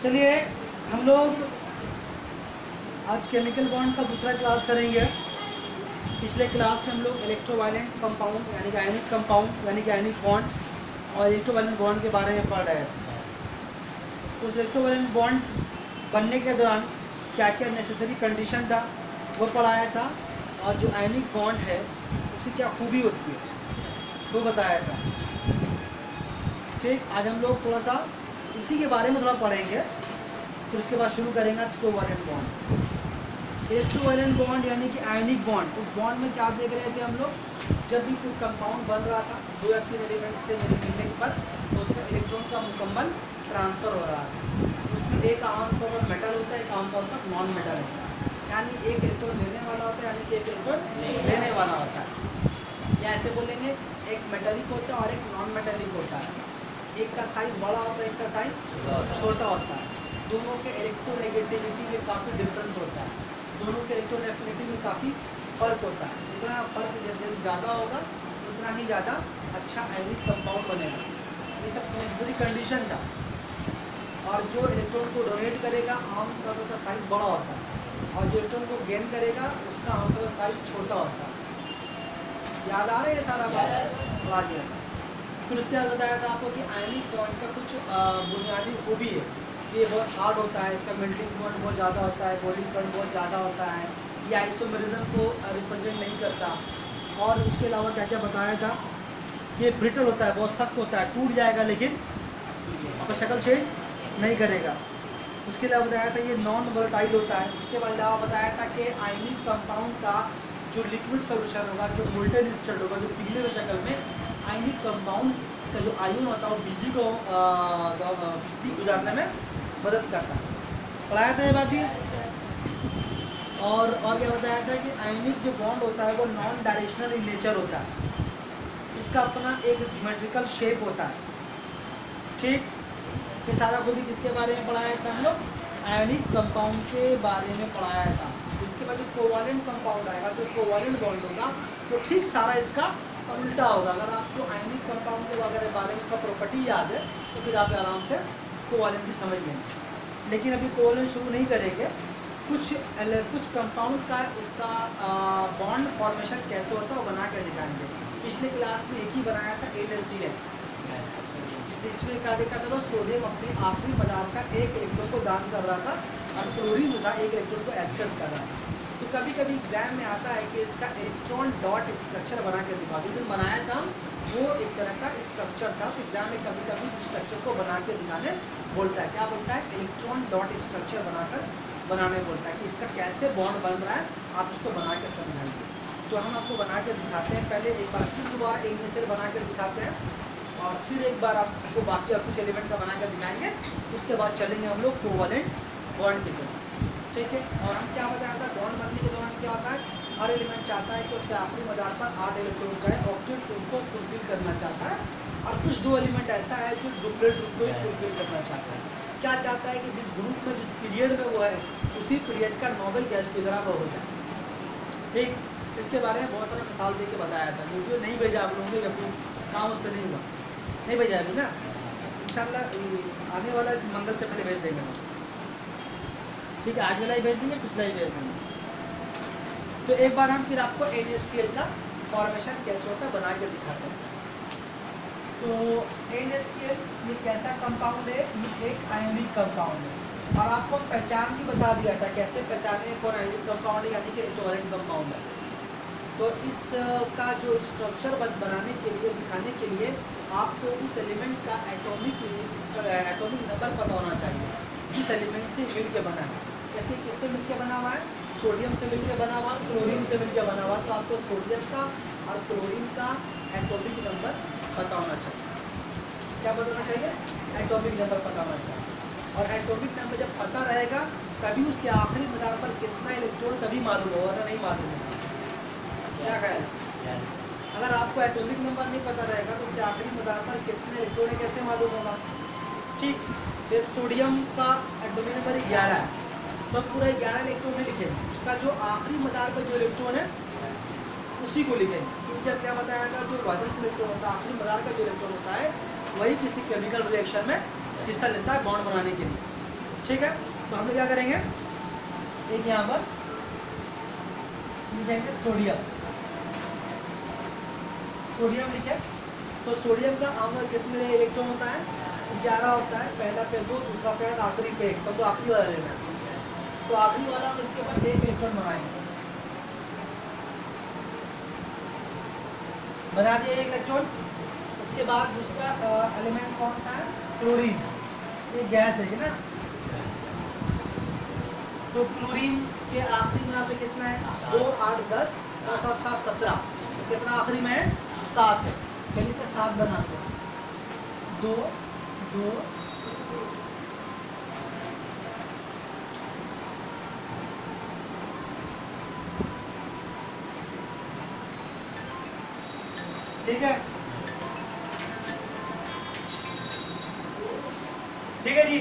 चलिए हम लोग आज केमिकल बॉन्ड का दूसरा क्लास करेंगे। पिछले क्लास में हम लोग इलेक्ट्रोवायलेंट कंपाउंड यानी कि आयनिक कंपाउंड यानी कि आयनिक बॉन्ड और इलेक्ट्रोवायलेंट बॉन्ड के बारे में पढ़ रहे थे। उस इलेक्ट्रोवायलेंट बॉन्ड बनने के दौरान क्या क्या नेसेसरी कंडीशन था वो पढ़ाया था, और जो आयनिक बॉन्ड है उसकी क्या खूबी होती है वो बताया था। ठीक, आज हम लोग थोड़ा सा इसी के बारे में थोड़ा पढ़ेंगे, तो उसके बाद शुरू करेंगे आज कोवैलेंट बॉन्ड। इलेक्ट्रोवायलेंट बॉन्ड यानी कि आयनिक बॉन्ड, उस बॉन्ड में क्या देख रहे थे हम लोग, जब भी कोई कंपाउंड बन रहा था 2 या 3 एलिमेंट से मिलने पर तो उसमें इलेक्ट्रॉन का मुकम्मल ट्रांसफ़र हो रहा है। उसमें एक आमतौर पर मेटल होता है, एक आमतौर पर नॉन मेटल होता है, यानी एक इलेक्ट्रॉन देने वाला होता है, यानी कि एक इलेक्ट्रॉन लेने वाला होता है। या ऐसे बोलेंगे एक मेटेलिक होता है और एक नॉन मेटेलिक होता है। एक का साइज़ बड़ा होता है, एक का साइज़ छोटा होता है। दोनों के इलेक्ट्रोनेगेटिविटी में काफ़ी डिफरेंस होता है, दोनों के इलेक्ट्रोनेगेटिविटी में काफ़ी फ़र्क होता है। जितना फ़र्क ज़्यादा होगा उतना ही ज़्यादा अच्छा आयनिक कंपाउंड बनेगा। ये सब नेसेसरी कंडीशन था। और जो इलेक्ट्रॉन को डोनेट करेगा आमतौर पर उसका साइज़ बड़ा होता है, और जो इलेक्ट्रॉन को गेन करेगा उसका आमतौर पर साइज़ छोटा होता है। याद आ रहा है ये सारा बात पढ़ा गया था। फिर उसके बाद बताया था आपको कि आयनिक बॉन्ड का कुछ बुनियादी खूबी है। ये बहुत हार्ड होता है, इसका मेल्टिंग पॉइंट बहुत ज़्यादा होता है, बॉइलिंग पॉइंट बहुत ज़्यादा होता है, ये आइसोमेरिज्म को रिप्रेजेंट नहीं करता। और उसके अलावा क्या क्या बताया था, ये ब्रिटल होता है, बहुत सख्त होता है, टूट जाएगा लेकिन अपना शक्ल चेंज नहीं करेगा। उसके अलावा बताया था ये नॉन वोलेटाइल होता है। उसके बाद अलावा बताया था कि आयनिक कंपाउंड का जो लिक्विड सोल्यूशन होगा, जो मोल्टेन स्टेट होगा, जो पिघले हुए शक्ल में आयनिक कंपाउंड का जो आयन होता है वो बिजली को बिजली गुजारने में मदद करता है। पढ़ाया था ये बात भी। और क्या बताया था कि आयनिक जो बॉन्ड होता है वो नॉन डायरेक्शनल इन नेचर होता है, इसका अपना एक ज्योमेट्रिकल शेप होता है। ठीक, ये सारा को भी किसके बारे में पढ़ाया था हम लोग, आयनिक कंपाउंड के बारे में पढ़ाया था। इसके बाद जो कोवैलेंट कंपाउंड आएगा तो कोवैलेंट बॉन्ड होगा तो ठीक सारा इसका उल्टा होगा। अगर आपको आयनिक कंपाउंड के वगैरह बारे में उसका प्रॉपर्टी याद है तो फिर आप आराम से कोवैलेंट भी समझ लेंगे। लेकिन अभी कोवैलेंट शुरू नहीं करेंगे। कुछ कंपाउंड का उसका बॉन्ड फॉर्मेशन कैसे होता है वो बना के दिखाएंगे। पिछले क्लास में एक ही बनाया था, NaCl। इसमें क्या देखा था, सोडियम अपने आखिरी मदार का एक इलेक्ट्रॉन को दान कर रहा था और क्लोरीन जो था एक इलेक्ट्रॉन को एक्सेप्ट कर रहा था। तो कभी कभी एग्जाम में आता है कि इसका इलेक्ट्रॉन डॉट स्ट्रक्चर बना के दिखा दो। जो बनाया था वो एक तरह का स्ट्रक्चर था, तो एग्जाम में कभी कभी स्ट्रक्चर को बना के दिखाने बोलता है। क्या बोलता है, इलेक्ट्रॉन डॉट स्ट्रक्चर बनाने बोलता है कि इसका कैसे बॉन्ड बन रहा है, आप इसको बना के समझाएंगे। तो हम आपको बना के दिखाते हैं। पहले एक बार फिर दोबारा NaCl बना के दिखाते हैं, और फिर एक बार आपको बाकी और कुछ एलिमेंट का बना कर दिखाएंगे। उसके बाद चलेंगे हम लोग कोवैलेंट बॉन्ड की तरफ। ठीक है, और हम क्या बताया था, बॉन्ड बनने के दौरान क्या होता है, हर एलिमेंट चाहता है कि उसके आखिरी मदार पर 8 इलेक्ट्रॉन जाए, ऑक्टेट उनको फुलफिल करना चाहता है। और कुछ 2 एलिमेंट ऐसा है जो डुप्लेट ग्रुप को फुलफिल करना चाहता है। क्या चाहता है कि जिस ग्रुप में जिस पीरियड में वो है उसी पीरियड का नोबेल गैस की तरह वो हो जाए। ठीक, इसके बारे में बहुत सारा मिसाल दे के बताया था। वीडियो नहीं भेजा आप लोगों ने, जब काम उस पर नहीं हुआ, नहीं भेजा अभी ना, इंशाल्लाह आने वाला मंगल से पहले भेज देंगे। ठीक है, आज वाला ही भेज देंगे, पिछला ही भेज देंगे। तो एक बार हम फिर आपको NaCl का फॉर्मेशन कैसे होता है बना के दिखाते हैं। तो NaCl ये कैसा कंपाउंड है, ये एक आयनिक कंपाउंड है। और आपको पहचान भी बता दिया था कैसे पहचाने कौन आयनिक कंपाउंड है, यानी कि इलेक्ट्रोवैलेंट कंपाउंड है। तो इसका जो स्ट्रक्चर बनाने के लिए, दिखाने के लिए आपको उस एलिमेंट का एटॉमिक नंबर पता होना चाहिए जिस एलिमेंट से मिल के बना है। जैसे किससे मिल के बना हुआ है, सोडियम से मिल के बना हुआ, क्लोरीन से मिल के बना हुआ, तो आपको सोडियम का और क्लोरीन का एटॉमिक नंबर पता होना चाहिए। क्या पता होना चाहिए, एटॉमिक नंबर पता होना चाहिए। और एटॉमिक नंबर जब पता रहेगा तभी उसके आखिरी मदार पर कितना इलेक्ट्रॉन तभी मालूम होगा, वरना नहीं मालूम होगा। क्या ख्याल है, अगर आपको एटॉमिक नंबर नहीं पता रहेगा तो उसके आखिरी मदार पर कितने इलेक्ट्रॉन है कैसे मालूम होगा। ठीक, ये सोडियम का एटॉमिक नंबर 11 है, तो पूरा 11 इलेक्ट्रॉन लिखे, उसका जो आखिरी मदार पर जो इलेक्ट्रॉन है उसी को लिखेंगे। क्योंकि अब क्या बताया था, जो वाइलेंस इलेक्ट्रॉन होता है, आखिरी मदार का जो इलेक्ट्रॉन होता है वही किसी केमिकल रिएक्शन में हिस्सा लेता है बॉन्ड बनाने के लिए। ठीक है, तो हम लोग क्या करेंगे, एक यहाँ पर लिखेंगे सोडियम। सोडियम लिखे तो सोडियम का आमतौर कितने इलेक्ट्रॉन होता है, 11 होता है। पहला पे 2, दूसरा पे 8, आखिरी पे 1, तो आखिरी वाला लेना है। तो आखिरी वाला हम इसके ऊपर 1 इलेक्ट्रॉन बनाएंगे, बना दिया 1 इलेक्ट्रॉन। इसके बाद दूसरा एलिमेंट कौन सा है, क्लोरीन। ये गैस है कि ना, तो क्लोरीन के आखिरी में यहाँ पे कितना है, 2, 8, 10 और 7, 17। कितना आखिरी में है, 7 है। चलिए इसका 7 बनाते हैं, 2, 2, ठीक है, ठीक है जी।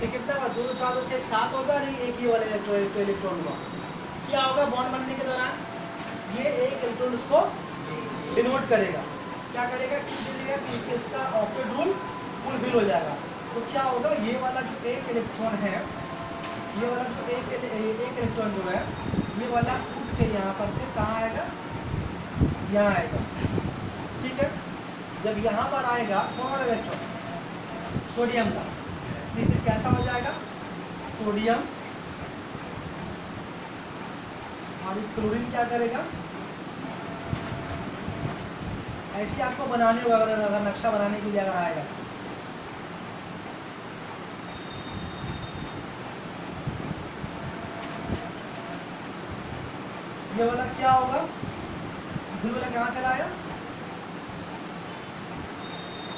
ये कितना हुआ, 2, 4, 2, 6, 7 होगा। और एक ये वाला इलेक्ट्रॉन का क्या होगा, बॉन्ड बनने के दौरान ये 1 इलेक्ट्रॉन उसको डिनोट करेगा। क्या करेगा, क्योंकि इसका ऑक्टेट रूल फुलफिल हो जाएगा। तो क्या होगा, ये वाला जो 1 इलेक्ट्रॉन है, ये वाला जो एक इलेक्ट्रॉन जो है, ये वाला उठ के यहाँ पर से कहाँ आएगा, यहाँ आएगा। ठीक है, जब यहाँ पर आएगा कौन वाला इलेक्ट्रॉन, सोडियम का, फिर कैसा हो जाएगा, सोडियम। और ये क्लोरीन क्या करेगा, ऐसे आपको बनाने होगा, अगर नक्शा बनाने के लिए अगर आएगा। ये वाला क्या होगा, ब्लू वाला कहाँ चला आया,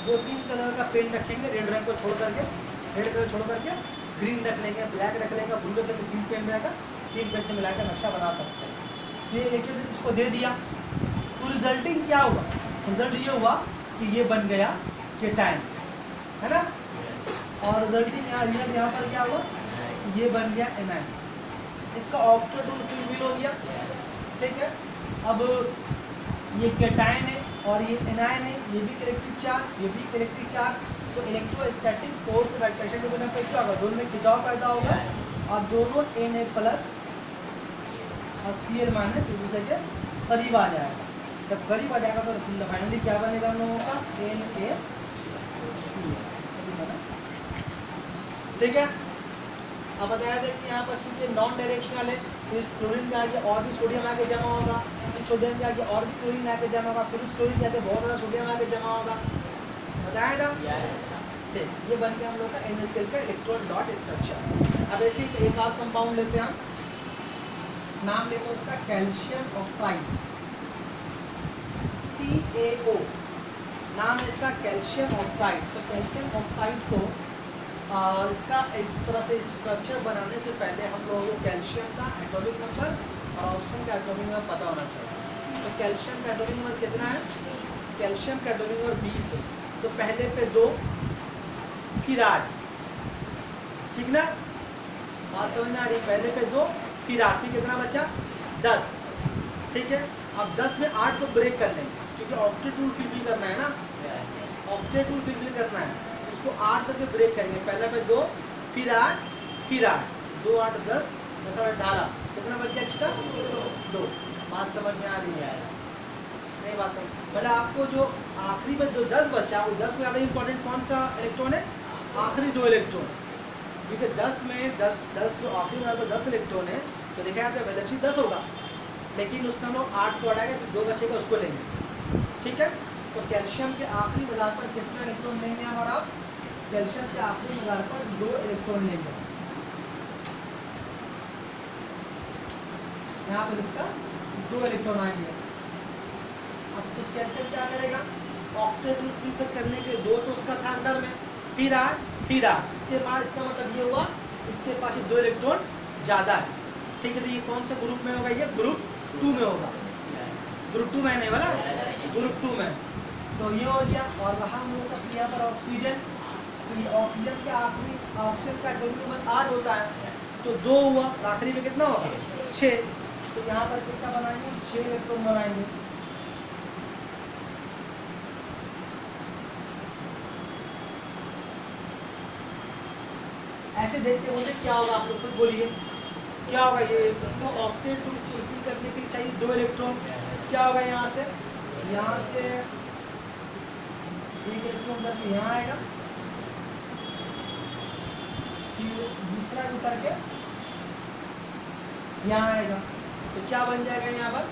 2-3 कलर का पेन रखेंगे, रेड रंग को छोड़ करके, रेड कलर छोड़ करके ग्रीन रख लेंगे, ब्लैक रख लेंगे, ब्लू रख लेंगे। 3 पेन रहेगा, 3 पेन से मिलाकर नक्शा बना सकते हैं। ये इलेक्ट्रॉन इसको दे दिया, तो रिजल्टिंग क्या हुआ, रिजल्ट ये हुआ कि ये बन गया केटायन, है ना। और रिजल्टिंग यहाँ पर क्या हुआ, ये बन गया एनायन। इसका ऑक्टेट रूल फुलफिल हो गया। ठीक है, अब ये केटायन है और ये एनायन है, ये भी इलेक्ट्रिक चार्ज, ये भी इलेक्ट्रिक चार्ज। तो इलेक्ट्रोस्टैटिक फोर्स और अट्रैक्शन के बिना पे क्या होगा, दोनों में खिंचाव पैदा होगा और दोनों Na+ और Cl- एक दूसरे के करीब आ जाएगा। जब करीब आ जाएगा तो फाइनली क्या बनेगा हम लोगों का, NaCl। ठीक है, अब बताया था कि यहाँ पर चूंकि नॉन डायरेक्शनल है, तो इस क्लोरीन के आगे और भी सोडियम आके जमा होगा, इस सोडियम के आगे और भी क्लोरीन आके जमा होगा, फिर उस क्लोरीन के आगे बहुत ज़्यादा सोडियम आके जमा होगा। बताया था, ठीक। ये बन गया हम लोग का NaCl का इलेक्ट्रॉन डॉट स्ट्रक्चर। अब ऐसे ही एक और कंपाउंड लेते हैं, नाम लेते हैं उसका कैल्शियम ऑक्साइड, CaO नाम है इसका, कैल्शियम ऑक्साइड। तो कैल्शियम ऑक्साइड को इसका इस तरह से स्ट्रक्चर बनाने से पहले हम लोगों को कैल्शियम का एटॉमिक नंबर और ऑक्सीजन का एटॉमिक नंबर पता होना चाहिए। तो कैल्शियम का एटॉमिक नंबर कितना है, कैल्शियम का एटॉमिक नंबर 20 है। तो पहले पे 2, फिर 8, ठीक ना, बात समझ में आ रही, पहले पे 2 फिर 8, फिर कितना बचा, 10। ठीक है, अब 10 में 8 को ब्रेक कर लेंगे, क्योंकि ऑक्टेट रूल फुलफिल करना है ना, ऑक्टेट रूल फुलफिल करना है, उसको 8 करके ब्रेक करेंगे। पहले पे 2, फिर 8, फिर 8, 2, 8, 10, 10 और 18, कितना बच गया एक्स्ट्रा, 2। बात समझ में आ रही है, नहीं बात समझ, मतलब आपको जो आखिरी में जो 10 बचा, वो 10 में ज़्यादा इंपॉर्टेंट कौन सा इलेक्ट्रॉन है, आखिरी 2 इलेक्ट्रॉन। क्योंकि 10 में 10 जो आखिरी में आपको 10 इलेक्ट्रॉन है, तो देखा जाता है वैलेंसी 10 होगा, लेकिन उसमें हम लोग 8 को हटाएंगे तो 2 बचेगा, उसको लेंगे। ठीक है, तो कैल्शियम के आखिरी आधार पर कितना इलेक्ट्रॉन लेंगे हम, और आप कैल्शियम के आखिरी आधार पर 2 इलेक्ट्रॉन लेंगे। यहाँ पर इसका 2 इलेक्ट्रॉन आएंगे। अब तो कैल्शियम क्या करेगा, ऑक्टेट रूल फुलफिल करने के 2 तो उसका था अंदर में, फिर 8, फिर 8, इसके बाद इसका मतलब ये हुआ इसके पास 2 इलेक्ट्रॉन ज़्यादा है। ठीक है, तो ये कौन से ग्रुप में होगा, ये ग्रुप 2 में होगा, ग्रुप 2 में नहीं वाला, ग्रुप 2 में। तो ये हो गया, और रहा हम लोग का यहाँ पर ऑक्सीजन। तो ये ऑक्सीजन के आखिरी, ऑक्सीजन का एटॉमिक नंबर 8 होता है, तो 2 हुआ, आखिरी में कितना होगा, 6। तो यहाँ पर कितना बनाएंगे, 6 इलेक्ट्रॉन बनाएंगे। ऐसे देखते बोलते क्या होगा, आप लोग खुद बोलिए क्या होगा। ये इसको ऑक्टेट टू फुलफिल करने के लिए चाहिए 2 इलेक्ट्रॉन। क्या होगा, यहाँ से एक इलेक्ट्रॉन उतर के यहाँ आएगा, फिर दूसरा उतर के यहाँ आएगा। तो क्या बन जाएगा, यहाँ पर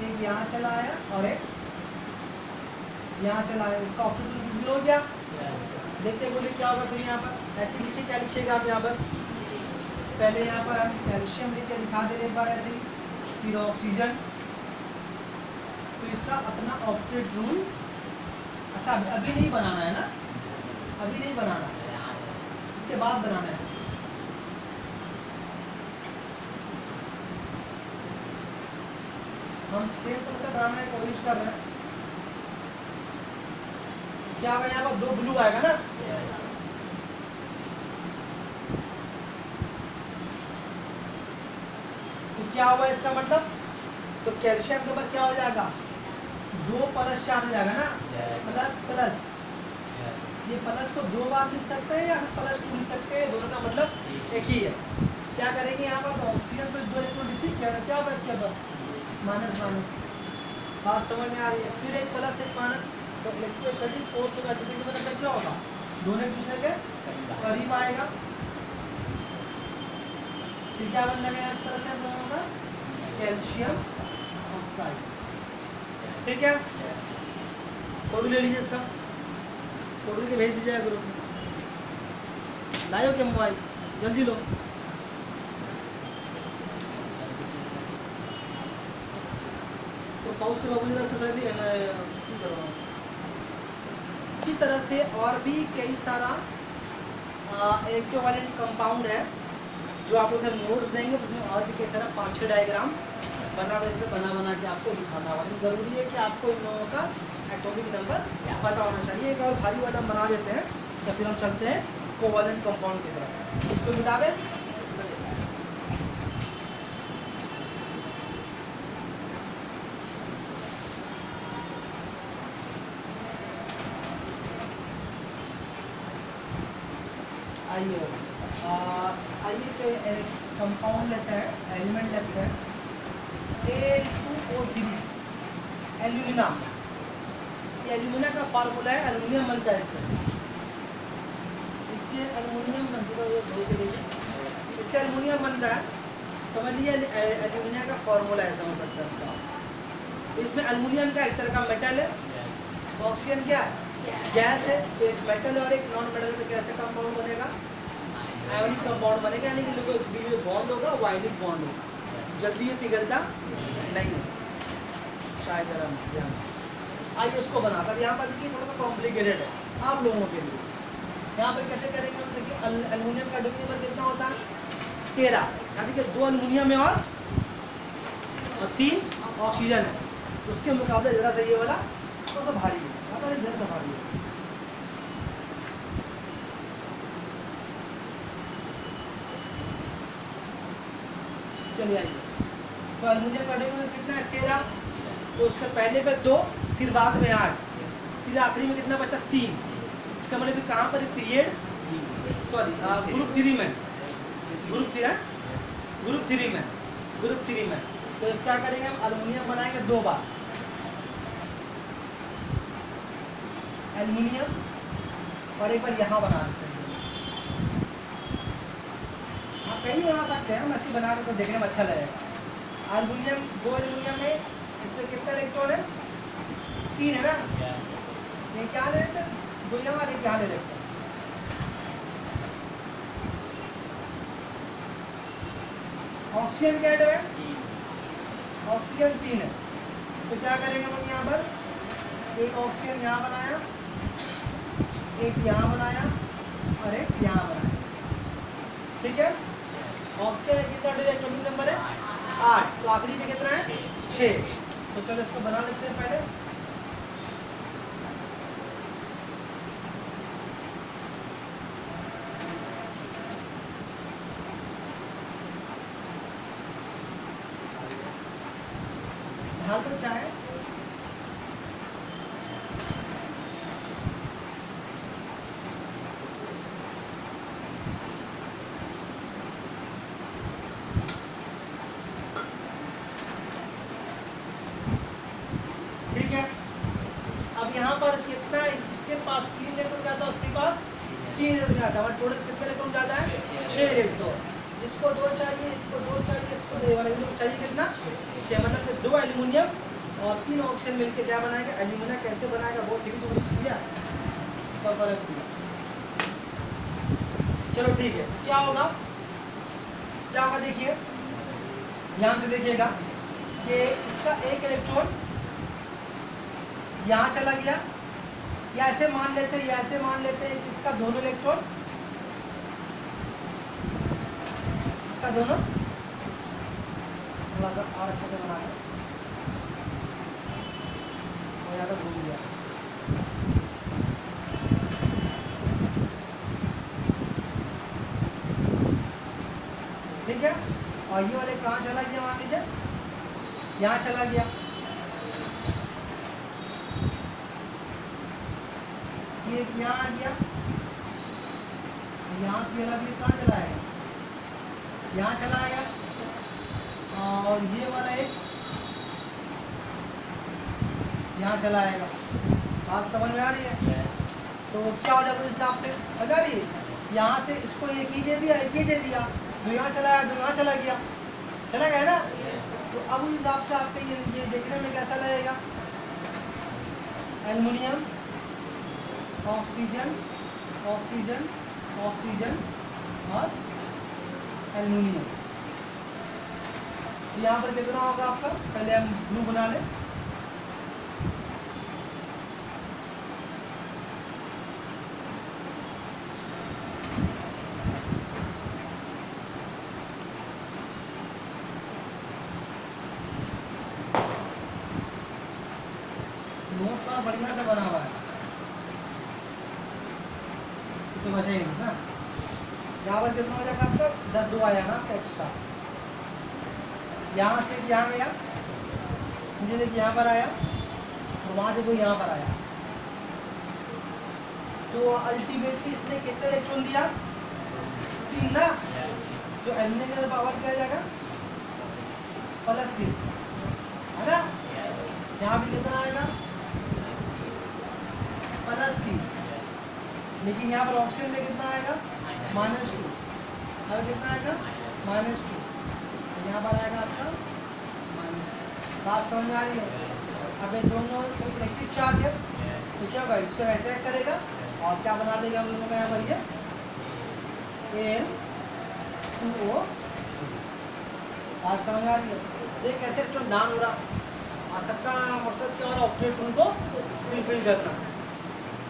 एक यहाँ चला आया और एक यहाँ चला आया, इसका ऑक्टेट टू हो गया। देखते बोले क्या होगा फिर यहाँ पर ऐसे लिखे, क्या लिखिएगा आप यहाँ पर, पहले यहाँ पर हम कैल्शियम लिख के दिखा दे रहे एक बार ऐसे ही, फिर ऑक्सीजन, तो इसका अपना ऑक्टेट रूल। अच्छा अभी नहीं बनाना है ना, अभी नहीं बनाना, इसके बाद बनाना है। हम सेम तरह से बनाने की कोशिश कर रहे हैं। क्या होगा, यहाँ पर 2 ब्लू आएगा ना, तो क्या हुआ इसका मतलब, तो कैल्शियम के ऊपर क्या हो जाएगा, 2 + 4 हो जाएगा ना, प्लस प्लस, ये प्लस को 2 बार लिख सकते हैं या +2 लिख सकते हैं, दोनों का मतलब एक ही है। क्या करेंगे यहाँ पर, तो ऑक्सीजन तो 2 इलेक्ट्रॉन रिसीव किया, क्या होगा इसके ऊपर, माइनस माइनस। बात समझ में आ रही है, फिर एक प्लस एक माइनस, तो इलेक्ट्रोस्टैटिक फोर्स और इलेक्ट्रिसिटी में मतलब क्या होगा, दोनों एक दूसरे के करीब आएगा। फिर क्या बन जाएगा इस तरह से हम लोगों का कैल्शियम ऑक्साइड। ठीक है, फोटो ले लीजिए इसका, फोटो के भेज दीजिएगा ग्रुप में। लाओ क्या मोबाइल, जल्दी लो। तो पाउस के बाबू जरा से इसी तरह से और भी कई सारा इलेक्ट्रोवायलेंट कंपाउंड है जो आप लोग जब नोट्स देंगे तो उसमें और भी कई सारा 5-6 डायग्राम बना के आपको दिखाना होगा। ज़रूरी है कि आपको इन लोगों का एटॉमिक नंबर पता होना चाहिए। एक और भारी वाला बना देते हैं तो फिर हम चलते हैं कोवैलेंट कंपाउंड की तरफ। इसको मिटावे, आइए तो कंपाउंड लेते हैं, एलिमेंट लेते हैं Al2O3 एल्यूमिना। ये एल्यूमिना का फार्मूला है, एल्यूमिनियम बनता है इससे एल्यूमिनियम बनता है, इससे एल्यूमिनियम बनता है। समझ लीजिए एल्यूमिनिया का फार्मूला है, समझ सकते हैं उसका। इसमें एल्यूमिनियम का एक तरह का मेटल है, ऑक्सीजन क्या है, गैस है, एक मेटल और एक नॉन मेटल है, तो कैसे कंपाउंड बनेगा, आयोनिक कंपाउंड बनेगा, यानी कि बीच में बॉन्ड होगा, वाइनिक बॉन्ड होगा, जल्दी ये पिघलता नहीं है, चाय गर्म ध्यान से। आइए उसको बनाता है। यहाँ पर देखिए थोड़ा सा कॉम्प्लिकेटेड है आप लोगों के लिए। यहाँ पर कैसे करेंगे हम, देखिए एल्यूमिनियम का एटॉमिक नंबर कितना होता है 13, यानी कि 2 एल्यूमिनियम है और 3 ऑक्सीजन है। उसके मुकाबले जरा सा ये वाला थोड़ा सा भारी है, पता नहीं जरा सा भारी है। चलिए आइए, तो एल्यूमिनियम का एटॉमिक नंबर कितना है 13, तो उसके पहले पे 2, फिर बाद में 8, फिर आखिरी में कितना बचा 3। इसका मतलब कहाँ पर पीरियड, सॉरी ग्रुप 3 में, ग्रुप 3 में। तो क्या करेंगे हम, एल्यूमिनियम बनाएंगे 2 बार, एल्यूमिनियम और एक बार यहाँ बना देते हैं। आप कहीं बना सकते हैं, हम ऐसे बना रहे तो देखने में अच्छा लगेगा। एल्यूमिनियम 2 एल्यूमिनियम है, इसमें कितना इलेक्ट्रॉन है 3 है ना, ये क्या ले लेते हैं 2 यहाँ और एक यहाँ ले लेते हैं। ऑक्सीजन क्या है, ऑक्सीजन 3 है, तो क्या करेंगे हम यहाँ पर, एक ऑक्सीजन यहाँ बनाया, एक यहाँ बनाया और एक यहाँ बनाया। ठीक है, ऑक्सीजन कितना एटॉमिक नंबर है 8, तो आखिरी पे कितना है 6। तो चलो इसको बना लेते हैं पहले। ढाल तो चाहे यहाँ पर कितना, इसके पास 3 इलेक्ट्रॉन जाता है, उसके पास 3 इलेक्ट्रॉन जाता है, और टोटल कितने इलेक्ट्रॉन जाता है? 6 इलेक्ट्रॉन। इसको 2 चाहिए, इसको 2 चाहिए, इसको 2 वाले को चाहिए कितना? 6, मतलब कि 2 एल्यूमिनियम और 3 ऑक्सीजन मिलकर क्या बनाएगा? एल्यूमिनियम। कैसे बनाएगा? बहुत ही तो चीज है, इसका फर्क दिया। चलो ठीक है, क्या होगा? क्या होगा देखिए, ध्यान से देखिएगा कि इसका एक इलेक्ट्रॉन यहाँ चला गया, या ऐसे मान लेते हैं, कि इसका दोनों इलेक्ट्रॉन, इसका दोनों, थोड़ा सा और अच्छे से बना है, और ज़्यादा घूम गया। ठीक है, और ये वाले कहाँ चला गया? मान लीजिए यहाँ चला गया, ये यहाँ आ गया, यहाँ से वाला भी कहाँ चला आएगा? यहाँ चला आएगा, और ये वाला एक यहाँ चला आएगा। बात समझ में आ रही है? तो क्या हो जाएगा उस हिसाब से? समझ आ रही है? यहाँ से इसको एक ही दे दिया, एक ही दे दिया, दो यहाँ चला आया, दो यहाँ चला गया, चला गया ना? तो अब उस हिसाब से आपका ये देखने में कैसा लगेगा? एल्युमिनियम, ऑक्सीजन, ऑक्सीजन, ऑक्सीजन और एल्युमिनियम। यहाँ पर कितना होगा आपका? पहले हम ब्लू बना लें। नोट्स पर बढ़िया से बना हुआ है, तो बचा ही नहीं ना। यहाँ पर कितना हो जाएगा आपका? 2 आया ना आपका एक्स्ट्रा। यहाँ से यहाँ गया, मुझे देखिए यहाँ पर आया, और वहाँ से 2 यहाँ पर आया, तो अल्टीमेटली इसने कितने इलेक्ट्रॉन दिया? 3 ना। तो एल्यूमिनियम का पावर क्या आ जाएगा? +3, है ना? यहाँ भी कितना आएगा? +3। लेकिन यहाँ पर ऑक्सीजन में कितना आएगा? -2। अब कितना आएगा? -2। यहाँ पर आएगा आपका -2। बात समझ में आ रही है? अब ये दोनों इलेक्ट्रिक चार्ज है, तो क्या होगा? इससे अट्रैक्ट करेगा, और क्या बना देगा हम लोगों का यहाँ पर? ये N2O। बात समझ में आ रही है? ये कैसे इलेक्ट्रॉन दान हो रहा, और सबका मकसद क्या हो रहा? ऑक्टेट रूल को फुलफिल करना।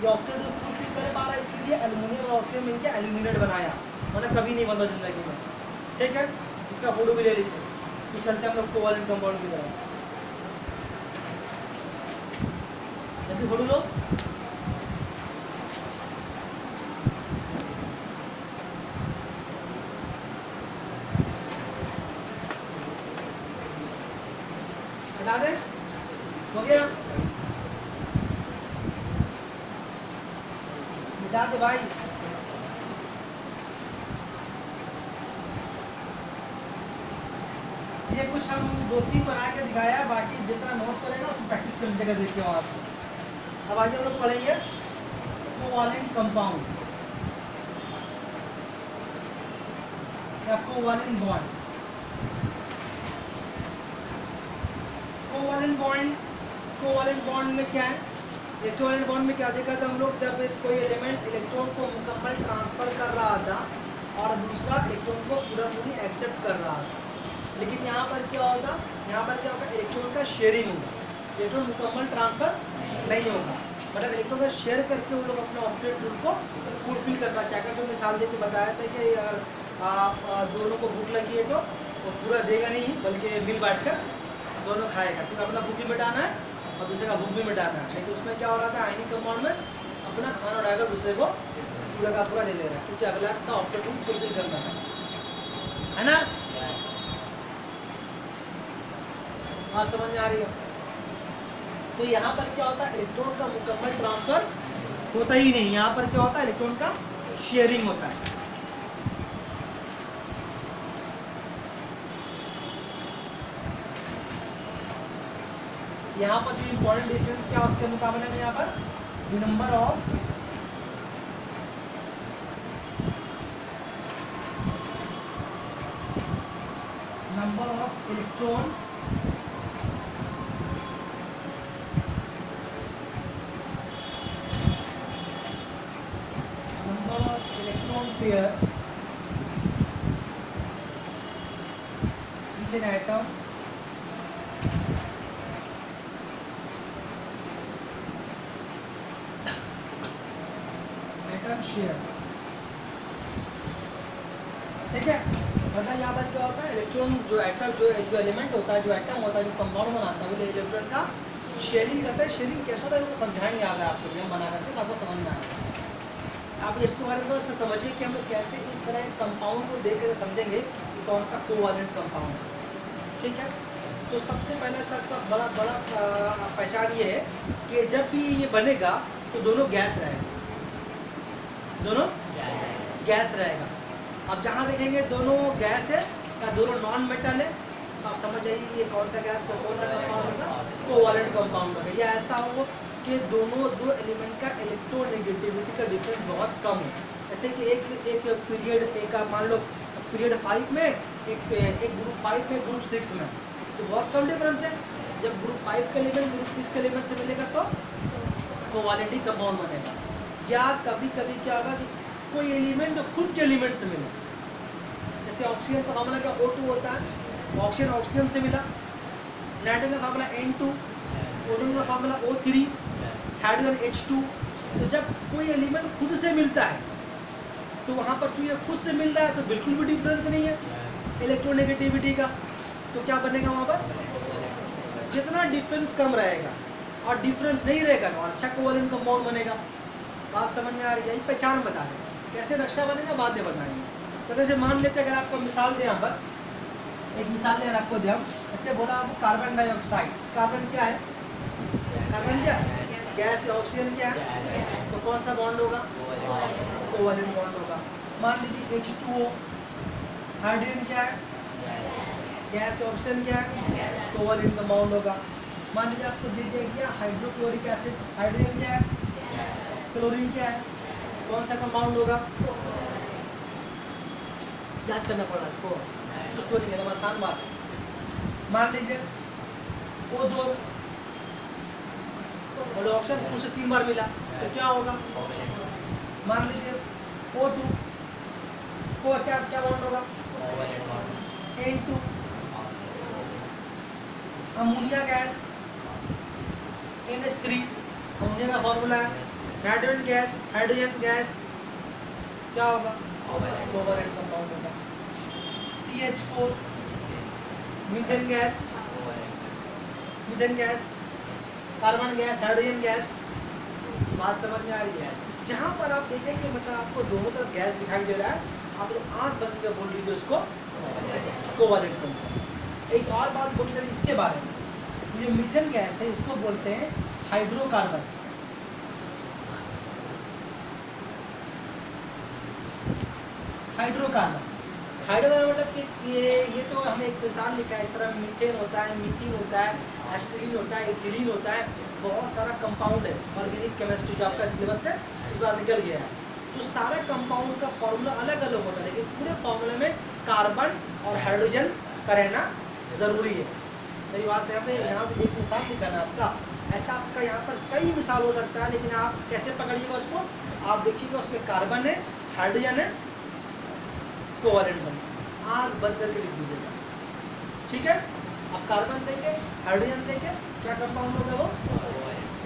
ये ऑक्टेट रूल फुलफिल कर पा रहा है, इसीलिए एल्युमिनियम और ऑक्सीजन मिलकर एल्यूमिनेट बनाया, मतलब कभी नहीं बनता जिंदगी में। ठीक है, इसका फोटो भी ले लीजिए, फिर चलते हैं हम लोग कोवैलेंट कंपाउंड की तरफ। जल्दी फोटो लो। हटा दे, हो गया? मिटा दे भाई। ये कुछ हम 2-3 बना के दिखाया है, बाकी जितना नोट्स करेगा उसको प्रैक्टिस कर लीजिएगा, देखिए वहाँ से। अब आगे हम लोग पढ़ेंगे कोवैलेंट कंपाउंड या कोवैलेंट बॉन्ड। कोवैलेंट बॉन्ड में क्या है? इलेक्ट्रोवैलेंट बॉन्ड में क्या देखा था हम लोग? जब कोई एलिमेंट इलेक्ट्रॉन को मुकम्मल ट्रांसफर कर रहा था और दूसरा इलेक्ट्रॉन को पूरी एक्सेप्ट कर रहा था। लेकिन यहाँ पर क्या होगा? इलेक्ट्रॉन का शेयरिंग होगा, इलेक्ट्रॉन मुकम्मल ट्रांसफर नहीं होगा। मतलब इलेक्ट्रॉन का शेयर करके वो लोग अपने ऑक्टेट रूल को फुलफिल करना चाहेगा। जो मिसाल देके बताया था कि दोनों को भूख लगी है तो वो पूरा देगा नहीं, बल्कि मिल बांट कर दोनों खाएगा, क्योंकि अपना भूख भी मिटाना है और दूसरे का भूख भी मिटाना है। लेकिन उसमें क्या हो रहा था? आयनिक कंपाउंड में अपना खाना उड़ाकर दूसरे को पूरा का पूरा दे दे रहा है, क्योंकि अगला का ऑक्टेट रूल फुलफिल करना है ना? बात समझ में आ रही है? तो यहाँ पर क्या होता है? इलेक्ट्रॉन का मुकम्मल ट्रांसफर होता ही नहीं, यहाँ पर क्या होता है? इलेक्ट्रॉन का शेयरिंग होता है। यहाँ पर जो इम्पोर्टेंट डिफरेंस क्या उसके मुकाबले में यहाँ पर the number of electron pair each an atom share. ठीक है, मतलब यहाँ पर क्या होता है, इलेक्ट्रॉन जो एटम जो एलिमेंट होता है, जो एटम होता है, जो कंपाउंड बनाता है, वो इलेक्ट्रॉन का शेयरिंग करता है। शेयरिंग कैसा होता है वो समझाएंगे आगे आपको, नियम बना करके तो आपको समझ में आएगा। आप इसके बारे में समझिए कि हम लोग कैसे इस तरह कंपाउंड को देख कर समझेंगे कि कौन सा कोवैलेंट कंपाउंड है। ठीक है, तो सबसे पहले इसका बड़ा पहचान ये है कि जब भी ये बनेगा तो दोनों गैस रहेगा, दोनों गैस रहेगा। अब जहाँ देखेंगे दोनों गैस है या दोनों नॉन मेटल है, तो आप समझ जाइए ये कौन सा गैस और कौन सा कंपाउंड होगा, कोवैलेंट कंपाउंड होगा। या ऐसा हो कि दोनों दो एलिमेंट का इलेक्ट्रोनेगेटिविटी का डिफरेंस बहुत कम हो। जैसे कि एक पीरियड एक मान लो पीरियड 5 में एक ग्रुप 5 में ग्रुप 6 में, तो बहुत कम डिफरेंस है। जब ग्रुप 5 का एलिमेंट ग्रुप 6 के एलिमेंट से मिलेगा तो कोवैलेंट कंपाउंड बनेगा। या कभी कभी क्या होगा कि कोई एलिमेंट जो खुद के एलिमेंट से मिले, जैसे ऑक्सीजन का फार्मूला क्या O2 होता है, ऑक्सीजन ऑक्सीजन से मिला, नाइट्रोजन का फार्मूला N2, ओजोन का फार्मूला O3, हाइड्रोजन H2। तो जब कोई एलिमेंट खुद से मिलता है तो वहाँ पर जो ये खुद से मिल रहा है तो बिल्कुल भी डिफरेंस नहीं है इलेक्ट्रोनेगेटिविटी का, तो क्या बनेगा वहाँ पर, जितना डिफरेंस कम रहेगा और डिफरेंस नहीं रहेगा तो अच्छा कोवैलेंट कंपाउंड बनेगा। बात समझ में आ रही है, ये पहचान बता रहे हैं। कैसे नक्शा बनेगा बाद में बताएंगे। तो जैसे मान लेते हैं, अगर आपको मिसाल दें, यहाँ पर एक मिसाल दें आपको दें, ऐसे बोला आपको कार्बन डाइऑक्साइड, कार्बन क्या है, कार्बन क्या गैस है, ऑक्सीजन क्या है, तो कौन सा बॉन्ड होगा, कोवैलेंट बॉन्ड होगा। मान लीजिए H2O, हाइड्रोजन क्या है, गैस, ऑक्सीजन क्या है, कोवैलेंट कंपाउंड होगा। मान लीजिए आपको दे दिया गया हाइड्रोक्लोरिक एसिड, हाइड्रोजन क्या है, क्लोरीन क्या है, कौन सा कंपाउंड होगा, याद करना पड़ा इसको, कुछ तो नहीं है, आसान बात है। मान लीजिए ओजोन और ऑक्सीजन उसे 3 बार मिला तो क्या होगा, मान लीजिए O2 को क्या क्या बॉन्ड होगा, N2। Ammonia gas NH3, ammonia का फॉर्मूला है। नाइट्रोजन गैस, हाइड्रोजन गैस क्या होगा, कोवैलेंट कंपाउंड होगा। CH4, methane gas, methane gas, carbon gas, hydrogen gas. बात समझ में आ रही है। जहाँ पर आप देखेंगे मतलब आपको दोनों तरफ गैस दिखाई दे रहा है, आप लोग आँख बंद कर बोल लीजिए उसको कोवैलेंट कंपाउंड। एक और बात बोल लीजिए इसके बारे में, ये मीथेन गैस है इसको बोलते हैं हाइड्रोकार्बन। हाइड्रोकार्बन मतलब कि ये तो हमें एक मिसाल लिखा है, इस तरह मीथेन होता है, मीथीन होता है, एस्टिलीन होता है, इथिलीन होता है, बहुत सारा कंपाउंड है ऑर्गेनिक केमिस्ट्री जो आपका सिलेबस से इस बार निकल गया है। तो सारे कंपाउंड का फॉर्मूला अलग अलग होता है, लेकिन पूरे फॉर्मूले में कार्बन और हाइड्रोजन का रहना ज़रूरी है। मेरी बात से यहाँ पे एक मिसाल दिखाना आपका, ऐसा आपका यहाँ पर कई मिसाल हो सकता है, लेकिन आप कैसे पकड़िएगा उसको, आप देखिएगा उसमें कार्बन है, हाइड्रोजन है, कोवैलेंट बन, आग बंद करके लिख दीजिएगा। ठीक है, अब कार्बन देंगे, हाइड्रोजन देंगे, क्या कंपाउंड होगा वो,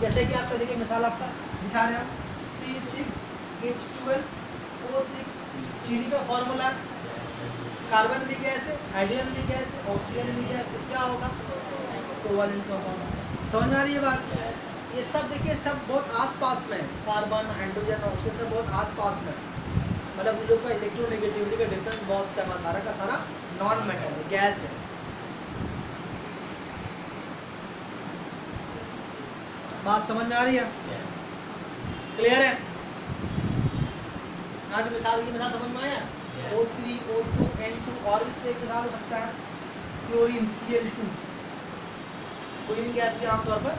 जैसे कि आपका देखिए मिसाल आपका दिखा रहे हैं C6H12O6, चीनी का फॉर्मूला, कार्बन भी गैस है, हाइड्रोजन भी गैस है, ऑक्सीजन भी गैस, तो क्या होगा, कोवैलेंट कंपाउंड। समझ में आ रही है बात। ये सब देखिए सब बहुत आसपास में है, कार्बन, हाइड्रोजन, ऑक्सीजन सब बहुत आसपास में है। मतलब उन लोग का इलेक्ट्रोनेगेटिविटी का डिफरेंस बहुत कम है, सारा का सारा नॉन मेटल है, गैस है। बात समझ में आ रही है, क्लियर है। आज मिसाल की मिसाल समझ में आया, O3, O2, N2, और भी एक मिसाल हो सकता है क्लोरीन, Cl2, क्वीन गैस भी आमतौर पर,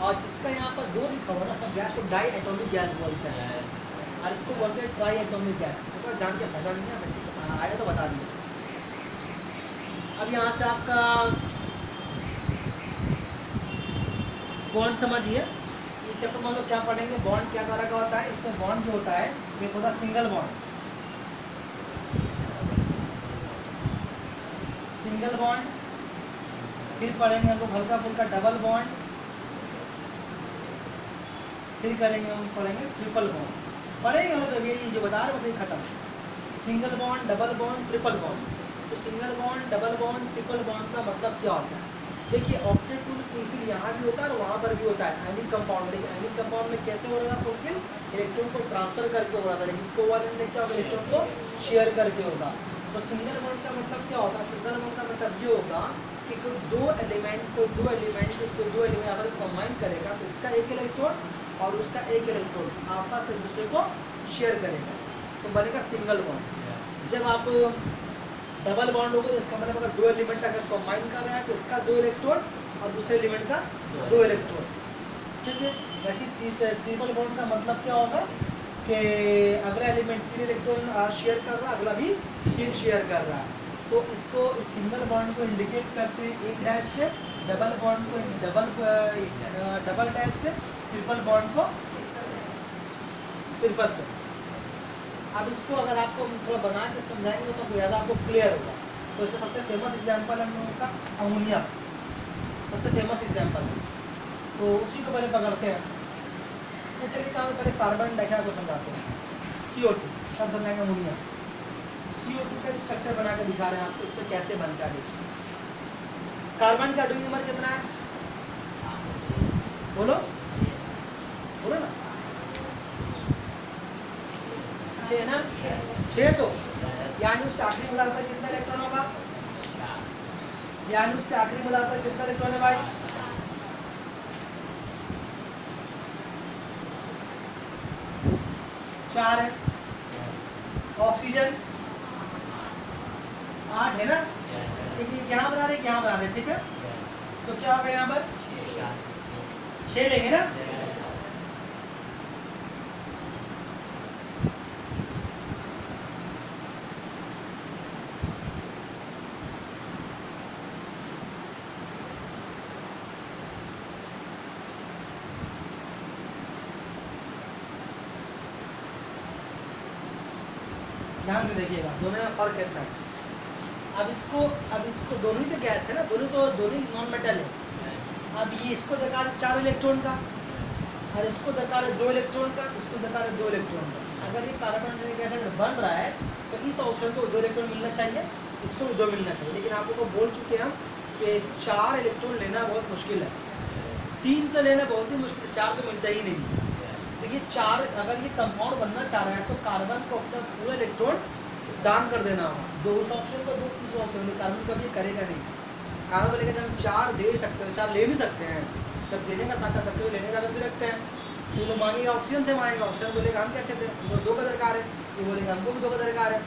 और जिसका यहाँ पर 2 लिखा हुआ ना सब गैस को डाई एटॉमिक गैस बोलते हैं, और इसको बोलते हैं ट्राई एटॉमिक गैस। तो जान के फायदा नहीं है, वैसे आया तो बता दिया। अब यहाँ से आपका बॉन्ड समझिए, ये चैप्टर में हम लोग क्या पढ़ेंगे, बॉन्ड क्या तरह का होता है। इसमें बॉन्ड जो होता है एक होता है सिंगल बॉन्ड, सिंगल बॉन्ड, फिर पढ़ेंगे हम लोग हल्का फुल्का डबल बॉन्ड, फिर करेंगे हम पढ़ेंगे ट्रिपल बॉन्ड। पढ़ेंगे हम लोग अभी जो बता रहे हैं वैसे ही खत्म। Single bond, double bond, triple bond. तो single bond, double bond, triple bond का मतलब क्या होता है? देखिए ऑक्टेट टू फुलफिल यहाँ भी होता है और वहाँ पर भी होता है आयनिक कंपाउंड। लेकिन आयनिक कंपाउंड में कैसे हो रहा था फुलफिल? इलेक्ट्रॉन को ट्रांसफर करके हो रहा था, लेकिन कोवैलेंट में क्या होगा, इलेक्ट्रॉन को शेयर करके होगा। तो सिंगल बॉन्ड का मतलब क्या होता है? सिंगल बॉन्ड का मतलब ये होगा कि कोई दो एलिमेंट अगर कंबाइन करेगा तो इसका एक इलेक्ट्रॉन और उसका एक इलेक्ट्रॉन आपस में दूसरे को शेयर करेगा, तो बनेगा सिंगल बॉन्ड। जब आप डबल बॉन्ड होगा तो इसका मतलब अगर 2 एलिमेंट अगर कंबाइन कर रहा है तो इसका 2 इलेक्ट्रॉन और दूसरे एलिमेंट का 2 इलेक्ट्रॉन, ठीक है। वैसे ट्रिपल बॉन्ड का मतलब क्या होगा कि अगला एलिमेंट 3 इलेक्ट्रॉन शेयर कर रहा है, अगला भी 3 शेयर कर रहा है। तो इसको इस सिंगल बॉन्ड को इंडिकेट करते हैं 1 डैश से, डबल बॉन्ड को डबल डैश से, ट्रिपल बॉन्ड को ट्रिपल से। अब इसको अगर आपको थोड़ा बना के समझाएंगे तो ज़्यादा आपको क्लियर होगा। तो इसका सबसे फेमस एग्जांपल हम लोगों का अमोनिया, सबसे फेमस एग्जांपल है, तो उसी को पहले पकड़ते हैं। तो चलिए कहाँ पहले कार्बन डाइऑक्साइड को समझाते हैं, CO2, सब समझाएंगे अमोनिया। CO2 का स्ट्रक्चर बना के दिखा रहे हैं आपको, इसमें कैसे बनता है देखिए। कार्बन का एटॉमिक नंबर कितना है? बोलो बोलो ना, 6 ना, 6। तो यानी उसके आखिरी मूलांक पर कितना इलेक्ट्रॉन होगा? यानी उसके आखिरी मूलांक पर कितना इलेक्ट्रॉन है भाई? 4 है। ऑक्सीजन 8 है ना, क्योंकि यहाँ बना रहे यहाँ बना रहे, ठीक है। तो क्या होगा यहाँ पर? 6 लेंगे ना। ध्यान से देखिएगा, दोनों में फर्क कितना है। अब इसको दोनों ही तो गैस है ना, दोनों ही नॉन मेटल है। अब ये इसको दरकार है 4 इलेक्ट्रॉन का, और इसको दरकार है 2 इलेक्ट्रॉन का, इसको दरकार है 2 इलेक्ट्रॉन का। अगर ये कार्बन डाइऑक्साइड एसिड बन रहा है तो इस ऑक्सीजन को 2 इलेक्ट्रॉन मिलना चाहिए, इसको भी 2 मिलना चाहिए। लेकिन आप लोग को बोल चुके हैं हम कि 4 इलेक्ट्रॉन लेना बहुत मुश्किल है, 3 तो लेना बहुत ही मुश्किल है, 4 तो मिलता ही नहीं। तो ये 4, अगर ये कंपाउंड बनना चाह रहा है तो कार्बन को अपना पूरा इलेक्ट्रॉन दान कर देना होगा, 2 उस ऑक्सीजन को 2 इस ऑक्सीजन। कार्बन कभी ये करेगा नहीं। कार्बन बोलेगा जब हम 4 दे सकते हैं, 4 ले भी सकते हैं, तब देने का ताकत रखते हुए लेने का ताकत भी रखते हैं। ये लोग मांगेगा ऑक्सीजन से मांगेगा, ऑक्सीजन बोलेगा हम क्या चाहते हैं, हमको 2 का दरकार है, ये बोलेगा हमको भी 2 का दरकार है।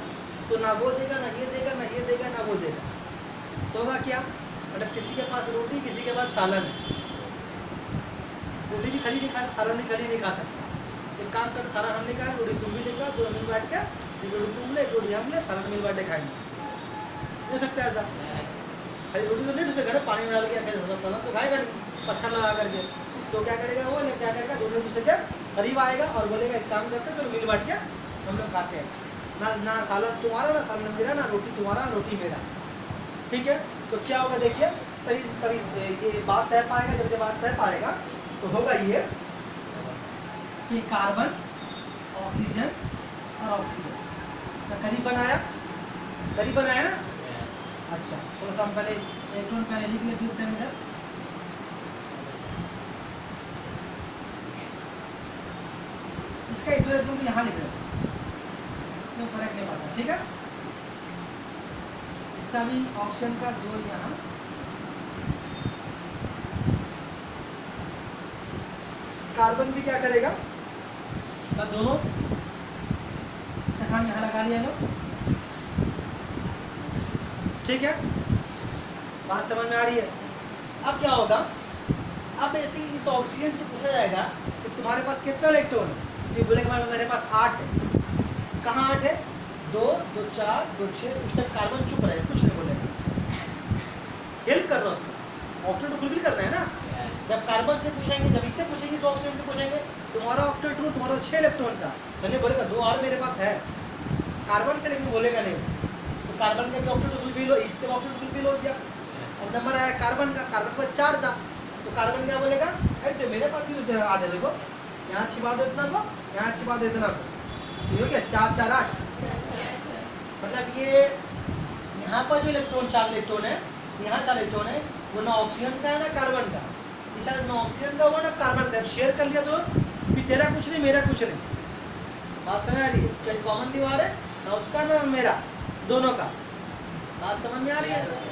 तो ना वो देगा, ना ये देगा, ना ये देगा, ना वो देगा। तो होगा क्या, मतलब किसी के पास रोटी, किसी के पास सालन है। रोटी भी खली नहीं खा, सालन भी खली नहीं खा सकता। एक काम कर, सालन हम नहीं खाए, रोटी तुम भी लेगा, दोनों मिल बैठ के, एक रोटी तुम ले, एक रोटी हम ले, सालन मिल बैठ के खाएंगे। हो सकता है ऐसा? खाली रोटी तो नहीं, दूसरे घर में पानी में डाल के सालन तो खाएगा नहीं, पत्थर लगा करके। तो क्या करेगा वो, क्या करेगा, दोनों दूसरे के करीब आएगा और बोलेगा एक काम करते तो मिल बांट के हम लोग खाते हैं, ना सालन तुम्हारा, ना सालन मेरा, ना रोटी तुम्हारा, ना रोटी मेरा, ठीक है। तो क्या होगा देखिए, तभी ये बात तय पाएगा। जब ये बात तय पाएगा तो होगा ये कि कार्बन, ऑक्सीजन और ऑक्सीजन का करीब बनाया ना। अच्छा, थोड़ा सा हम पहले इलेक्ट्रॉन पहले लिख ले, फिर से इधर इसका 2 इलेक्ट्रॉन को यहाँ लिख रहे हैं, कोई फर्क नहीं पड़ता, ठीक है। इसका भी ऑक्सीजन का 2 यहाँ, कार्बन भी क्या करेगा, तो दोनों इसका खान यहाँ लगा लिया लो, ठीक है। बात समझ में आ रही है? अब क्या होगा, अब ऐसे ही इस ऑक्सीजन से पूछा जाएगा कि तुम्हारे पास कितना इलेक्ट्रॉन है, ये बोलेगा मेरे पास 8 है। कहाँ 8 है? 2 2 4 2 6। उस टाइम कार्बन चुप रहे, कुछ नहीं बोलेगा, हेल्प कर रहा है उसको, ऑक्टेट टू फुलफिल कर रहे हैं ना। जब कार्बन से पूछेंगे, जब इससे पूछेंगे, इस ऑक्सीजन से पूछेंगे तुम्हारा ऑक्टेट टू तुम्हारा 6 इलेक्ट्रॉन का, मैंने बोलेगा 2 और मेरे पास है कार्बन से, लेकिन बोलेगा नहीं। तो कार्बन का भी ऑक्टेट टू फुलफिल हो, इसके भी ऑक्टेट टू फुलफिल हो गया। और नंबर आया कार्बन का, कार्बन पर 4 था, तो कार्बन क्या बोलेगा, तो मेरे पास भी आ जाए, देखो यहाँ छिपा दो इतना को, यहाँ छिपा दो इतना को, ये हो गया 4 4 8। मतलब ये यहाँ पर जो इलेक्ट्रॉन 4 इलेक्ट्रॉन है, यहाँ 4 इलेक्ट्रॉन है, वो ना ऑक्सीजन का है ना कार्बन का, ये 4 ना ऑक्सीजन का हुआ ना कार्बन का। शेयर कर लिया तो भी तेरा कुछ नहीं मेरा कुछ नहीं, बात समझ आ रही है? क्या कॉमन दीवार है ना उसका ना मेरा, दोनों का, बात समझ में आ रही है?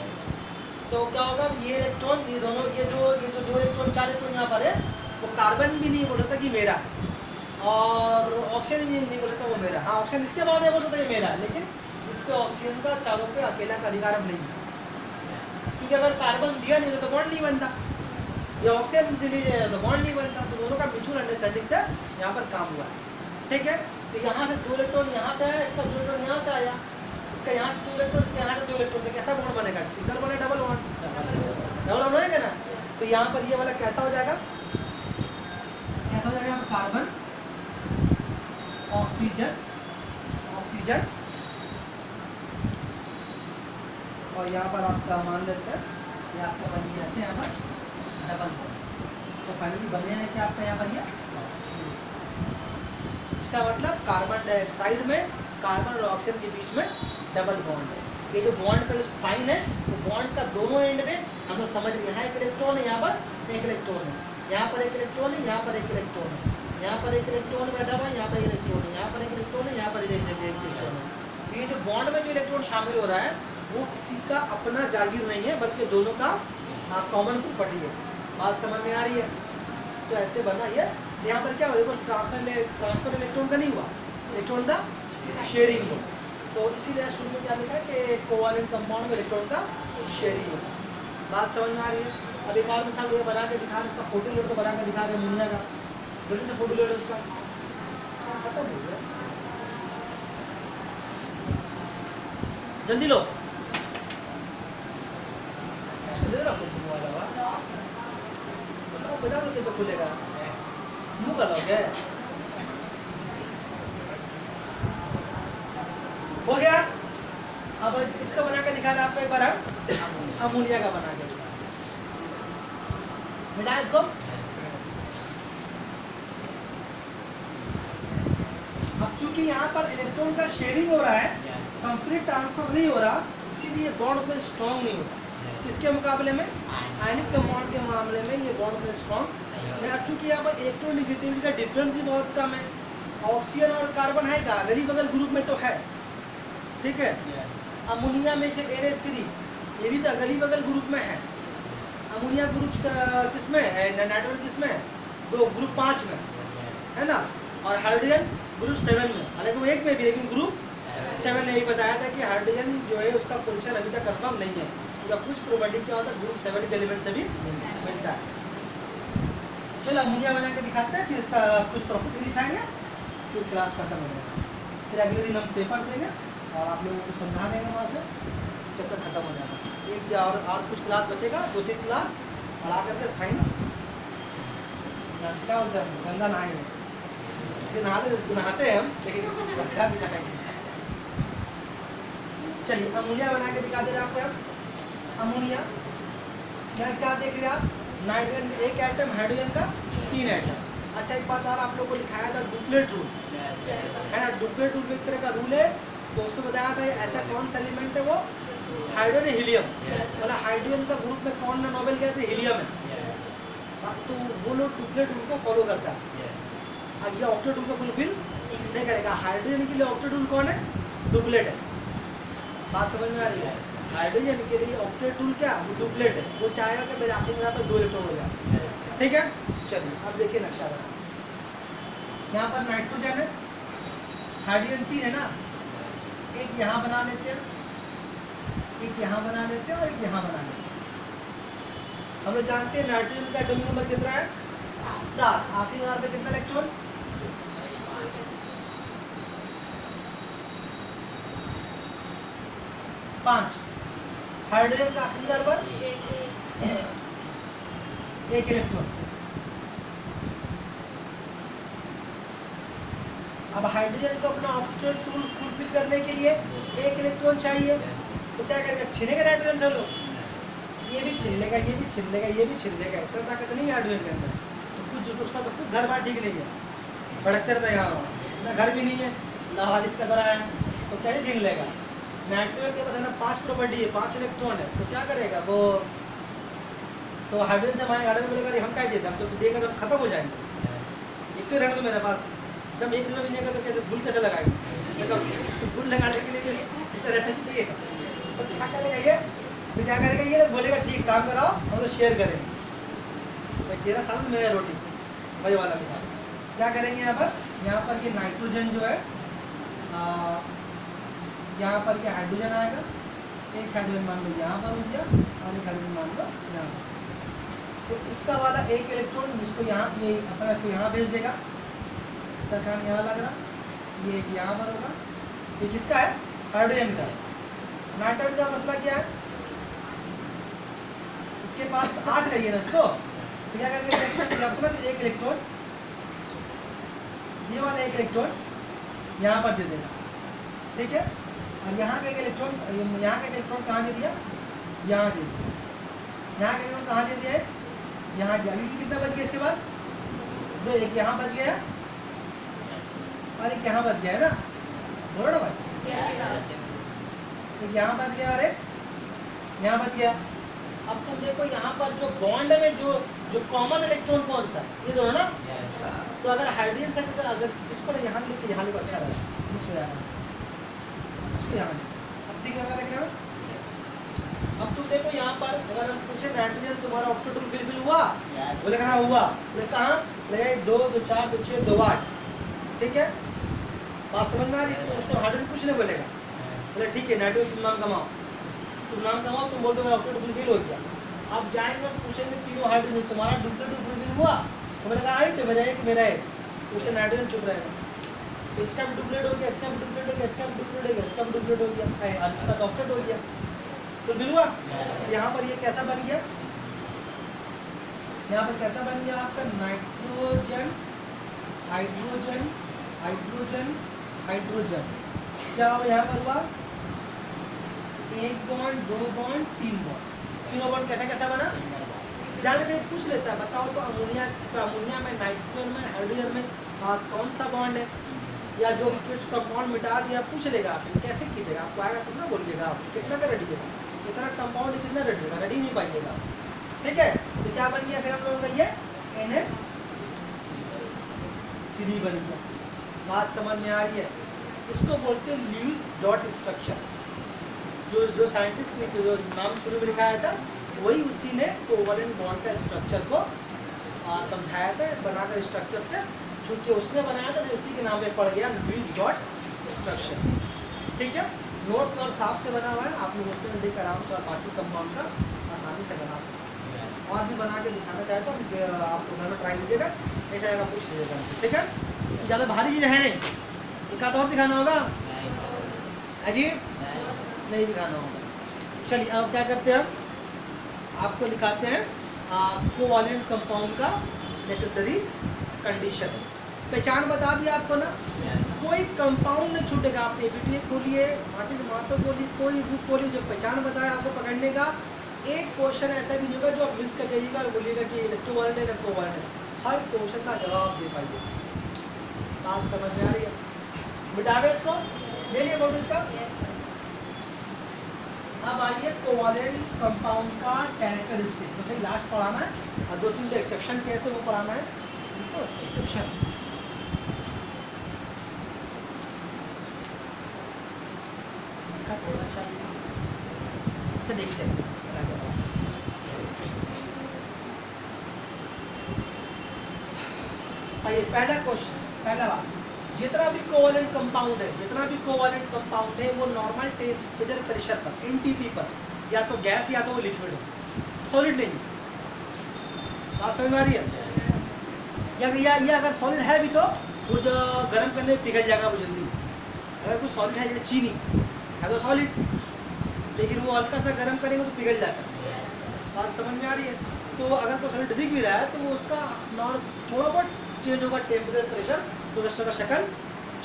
तो क्या होगा, ये इलेक्ट्रॉन, ये दोनों, ये जो 2 इलेक्ट्रॉन 4 इलेक्ट्रॉन यहाँ पर है, वो कार्बन भी नहीं बोल रहा था कि मेरा, और ऑक्सीजन भी नहीं बोल रहा था वो मेरा। हाँ ऑक्सीजन इसके बाद ये बोल रहा था कि मेरा, लेकिन इस पे ऑक्सीजन का चारों पे अकेला का अधिकार अब नहीं है, क्योंकि अगर कार्बन दिया नहीं तो बॉन्ड नहीं बनता, या ऑक्सीजन दे दीजिए तो बॉन्ड नहीं बनता। तो दोनों का म्यूचुअल अंडरस्टैंडिंग से यहाँ पर काम हुआ है, ठीक है। तो यहाँ से 2 इलेक्ट्रॉन यहाँ से आया, इसका 2 इलेक्ट्रॉन यहाँ से आया, इसका यहाँ से 2 इलेक्ट्रॉन, इसका यहाँ से 2 इलेक्ट्रॉन, तो कैसा बॉन्ड बनेगा? सिंगल बॉन्ड है, डबल बॉन्ड, डबल बॉन्ड बनेगा ना। तो यहाँ पर ये वाला कैसा हो जाएगा, कैसा हो जाएगा, यहाँ पर कार्बन ऑक्सीजन ऑक्सीजन, और यहाँ पर आपका मान लेते हैं ये आपका बन गया ऐसे, यहाँ पर डबल बॉन्ड। तो फाइनली बने हैं क्या आपका यहाँ पर ये, इसका मतलब कार्बन डाइऑक्साइड में कार्बन और ऑक्सीजन के बीच में डबल बॉन्ड है। ये जो बॉन्ड का जो साइन है, वो बॉन्ड का दोनों एंड में हम लोग समझ रहे, यहाँ एक इलेक्ट्रॉन है, यहाँ पर एक इलेक्ट्रॉन है, यहाँ पर एक इलेक्ट्रॉन है, यहाँ पर एक इलेक्ट्रॉन है, यहाँ पर एक इलेक्ट्रॉन बैठा हुआ है, यहाँ पर इलेक्ट्रॉन है, यहाँ पर एक इलेक्ट्रॉन है, यहाँ पर एक इलेक्ट्रॉन है। ये जो बॉन्ड में जो इलेक्ट्रॉन शामिल हो रहा है, वो किसी का अपना जागीर नहीं है, बल्कि दोनों का कॉमन प्रॉपर्टी है। बात समझ में आ रही है? तो ऐसे बना ये। यहाँ पर क्या हुआ, देखो ट्रांसफर इलेक्ट्रॉन का नहीं हुआ, इलेक्ट्रॉन का शेयरिंग हो। तो इसीलिए शुरू में क्या लिखा है कि कोवैलेंट कंपाउंड में इलेक्ट्रॉन का शेयरिंग होता है। बात समझ में आ रही है? अब एक और मिसाल ये बना के दिखा रहे, उसका फोटो लोड बना के दिखा रहे मुनिया का, जल्दी से फोटो लोड उसका खत्म हो गया, जल्दी लो दे रहा बताओ, बता दो तो खुलेगा, मुँह कर लोगे, हो गया। अब इसका बना के दिखा रहा आपको एक बार, हम अमोनिया का बना के मिटा इसको। अब चूंकि यहाँ पर इलेक्ट्रॉन का शेयरिंग हो रहा है, कंप्लीट ट्रांसफर नहीं हो रहा, इसीलिए बॉन्ड उतना स्ट्रॉन्ग नहीं होता। इसके मुकाबले में आयनिक कंपाउंड के मामले में ये बॉन्ड उतना स्ट्रॉन्ग नहीं। अब चूंकि यहाँ पर इलेक्ट्रोनेगेटिविटी का डिफरेंस ही बहुत कम है, ऑक्सीजन और कार्बन है का अगली बगल ग्रुप में तो है, ठीक है। अमोनिया में से NH3 ये भी तो अगली बगल ग्रुप में है। अमोनिया ग्रुप किस में है, नाइट्रोजन किस में है, 2 ग्रुप 5 में है ना, और हाइड्रोजन ग्रुप 7 में, हालांकि वो एक में भी, लेकिन ग्रुप 7 ने भी बताया था कि हाइड्रोजन जो है उसका पोजीशन अभी तक कंफर्म नहीं है, उसका कुछ प्रॉपर्टी क्या होता है ग्रुप 7 के एलिमेंट से भी मिलता है। चलो अमोनिया बना के दिखाते हैं, फिर इसका कुछ प्रॉपर्टी दिखाएंगे, फिर क्लास खत्म हो जाएगा। फिर अगले दिन हम पेपर देंगे और आप लोगों को समझा देंगे, वहाँ से चैप्टर खत्म हो जाएगा। एक और कुछ क्लास बचेगा, 2-3 क्लास पढ़ा करके साइंस क्या होता है, गंगा नहाएंगे, नहाते हैं हम, लेकिन गंगा भी नहाएंगे। चलिए अमोनिया बना के दिखा दे रहे आपको। अमोनिया क्या क्या देख रहे आप, नाइट्रोजन 1 एटम, हाइड्रोजन का 3 एटम। अच्छा एक बात और आप लोग को लिखाया था, डुप्लेट रूल है ना। डुप्लेट रूल एक तरह का रूल है, तो उसमें बताया था ऐसा कौन सा एलिमेंट है, वो हाइड्रोजन हीलियम, मतलब हाइड्रोजन का ग्रुप में कौन ना नोबेल गैस है, हीलियम है। तो वो लोग डुप्लेट रूल को फॉलो करता है, ये ऑक्टेट रूल को फुलफिल नहीं करेगा। हाइड्रोजन के लिए ऑक्टेट रूल कौन है, डुप्लेट है। बात समझ में आ रही है? हाइड्रोजन के लिए ऑक्टेट रूल क्या, वो डुप्लेट है, वो चाहेगा कि मेरे आपके यहाँ पर 2 इलेक्ट्रॉन हो जाए, ठीक है। चलिए अब देखिए नक्शा बना, यहाँ पर नाइट्रोजन है, हाइड्रोजन 3 है ना, एक यहाँ बना लेते हैं, एक यहाँ बना लेते हैं और एक यहाँ बना लेते हैं। हम लोग जानते हैं नाइट्रोजन का एटॉमिक नंबर कितना है 7, आखिरी नंबर पे कितना इलेक्ट्रॉन 5। हाइड्रोजन का आखिरी नंबर 1 इलेक्ट्रॉन। अब हाइड्रोजन को अपना ऑक्टेट टूल फुलफिल करने के लिए 1 इलेक्ट्रॉन चाहिए, तो क्या करेगा छीनेगा नाइट्रोजन से लो, ये भी छीन लेगा, ये भी छीन लेगा, ये भी छीन लेगा। इतना ताकत नहीं है हाइड्रोजन के अंदर, तो कुछ उसका तो कुछ घर बार ठीक नहीं है, भड़कते रहता है यहाँ, इतना घर भी नहीं है, लावारिस का तरह है, तो क्या छीन लेगा। नाइट्रोजन के पास है ना 5 प्रॉपर्टी है, 5 इलेक्ट्रॉन है, तो क्या करेगा वो, तो हाइड्रोजन से हमारे हाइड्रोजन बोलेगा हम क्या देते, हम तो देगा तो खत्म हो जाएंगे, एक तो रहना तो मेरे पास एकदम 1 रुपये भी नहीं, तो कैसे फूल कैसे लगाएंगे, फूल लगाने के लिए तो रहना चाहिए। इसको क्या करेगा ये, तो क्या करेगा ये बोलेगा ठीक काम कराओ और शेयर करेंगे, भाई तेरा साल मेरा रोटी, वही वाला मिसाल। क्या करेंगे यहाँ पर ये नाइट्रोजन जो है यहाँ पर ये हाइड्रोजन आएगा, एक हाइड्रोजन मान लो यहाँ पर हो गया और एक हाइड्रोजन मान लो यहाँ पर, तो इसका वाला 1 इलेक्ट्रॉन जिसको यहाँ ये अपना को यहाँ भेज देगा, इसका कारण यहाँ लग रहा, ये एक यहाँ पर होगा, ये किसका है हाइड्रोजन का। नाइट्रोजन का मसला क्या है, इसके पास 8 चाहिए ना इसको, तो क्या करेंगे आपको ना 1 इलेक्ट्रॉन, ये वाला 1 इलेक्ट्रॉन यहाँ पर दे देगा, ठीक है। और यहाँ का 1 इलेक्ट्रॉन, यहाँ का 1 इलेक्ट्रॉन कहाँ दे दिया, यहाँ दे दिया, यहाँ का इलेक्ट्रॉन कहाँ दे दिया है, यहाँ गया। अभी कितना बच गया इसके पास 2, एक यहाँ बच गया और एक यहाँ बच गया है ना, बोलो ना भाई, एक यहाँ बच गया और एक यहाँ बच गया। अब तुम देखो यहाँ पर जो बॉन्ड में जो कॉमन इलेक्ट्रॉन कौन सा, ये दोनों ना, तो अगर हाइड्रोजन से अगर इसको यहाँ लेके यहाँ लेको अच्छा रहेगा, मिक्स हो जाएगा इसको यहाँ, अब ठीक लगा देखने में। अब तुम देखो यहाँ पर अगर हम पूछे नाइट्रोजन तुम्हारा ऑक्टेट फुलफिल हुआ, बोले कहाँ हुआ, बोले कहाँ, बोले 2 2 4 2 6 2 8, ठीक है, बात समझ में आ रही है। तो उसको हाइड्रोजन कुछ नहीं बोलेगा, बोले ठीक है नाइट्रोजन तुम नाम कमाओ, तुम नाम कमाओ, तुम बोलते मेरा ऑक्टेट फुलफिल हो गया। आप जाएंगे हम पूछेंगे तीनों हाइड्रोजन तुम्हारा डुप्लीकेट फुलफिल हुआ, तो मैंने कहा आई तो मेरा एक तो उससे नाइट्रोजन चुप रहेगा, तो इसका भी डुप्लीकेट हो गया, इसका भी डुप्लीकेट हो गया, इसका भी डुप्लीकेट हो गया, इसका भी डुप्लीकेट हो गया, और इसका तो ऑक्टेट हो गया, फुलफिल हुआ। यहाँ पर ये कैसा बन गया, यहाँ पर कैसा बन गया आपका नाइट्रोजन हाइड्रोजन हाइड्रोजन हाइड्रोजन, क्या हुआ यहाँ पर हुआ 1 बॉन्ड 2 बॉन्ड 3 बॉन्ड, तीनों बॉन्ड कैसा कैसा बना, जहाँ में कहीं पूछ लेता है बताओ तो अमोनिया में नाइट्रोजन में हाइड्रोजन में कौन सा बॉन्ड है, या जो कुछ कंपाउंड मिटा दिया पूछ लेगा आप कैसे कीजिएगा, आपको आएगा तब ना बोलिएगा आप कितना का रटिएगा, इतना कंपाउंड कितना रटिएगा, रट ही नहीं पाइएगा, ठीक है। तो क्या बन गया फिर हम लोगों का ये NH3 बन गया, बात समझ में आ रही है। इसको बोलते हैं ल्यूइस डॉट स्ट्रक्चर, जो साइंटिस्ट ने जो नाम शुरू में लिखाया था वही उसी ने कोवलेंट बॉन्ड का स्ट्रक्चर को समझाया था, बनाकर स्ट्रक्चर से, चूंकि उसने बनाया था तो उसी के नाम पे पड़ गया ल्यूइस डॉट स्ट्रक्चर, ठीक है। नोट्स और साफ से बना हुआ है, आप लोग उसमें देख आराम से और बाकी कंपाउंड का आसानी से बना सकते हैं, और भी बना के दिखाना चाहे तो आप घर में ट्राई लीजिएगा, ऐसा आएगा पूछ लीजिएगा, ठीक है। ज़्यादा भारी चीज़ है नहीं, एक आध और दिखाना होगा अजीब नहीं दिखाना होगा। चलिए अब क्या करते हैं, आपको दिखाते हैं कोवैलेंट कंपाउंड का नेसेसरी कंडीशन। पहचान बता दिया आपको ना, कोई कंपाउंड नहीं छूटेगा, आप एबीटीए खोलिए, मार्टिन मातो खोलिए, कोई बुक खोलिए, जो पहचान बताया आपको पकड़ने का, एक क्वेश्चन ऐसा भी नहीं होगा जो आप मिस कर जाइएगा और बोलिएगा कि इलेक्ट्रोवालेंट है ना कोवैलेंट है, हर क्वेश्चन का जवाब दे पाइए, बात समझ में आ रही है। मिटावे इसको, ले लिए बोर्ड इसका। अब आइए कोवैलेंट कंपाउंड का कैरेक्टरिस्टिक्स, जैसे लास्ट पढ़ाना है और 2-3 एक्सेप्शन कैसे वो पढ़ाना है, तो एक्सेप्शन थोड़ा अच्छा तो देखते हैं। आइए पहला क्वेश्चन, पहला बात, जितना भी कोवैलेंट कंपाउंड है वो नॉर्मल टेम्परेचर प्रेशर पर एनटीपी पर या तो गैस या तो वो लिक्विड है, सॉलिड नहीं, बात समझ में आ रही है? या अगर सॉलिड है भी तो वो जो गर्म करने में पिघल जाएगा वो जल्दी। अगर कुछ सॉलिड है जैसे चीनी है तो सॉलिड, लेकिन वो हल्का सा गर्म करेंगे तो पिघल जाता है। बात समझ में आ रही है? तो अगर कोई सॉलिड दिख भी रहा है तो वो उसका थोड़ा बहुत चेंज होगा टेम्परेचर प्रेशर, तो उसका शक्ल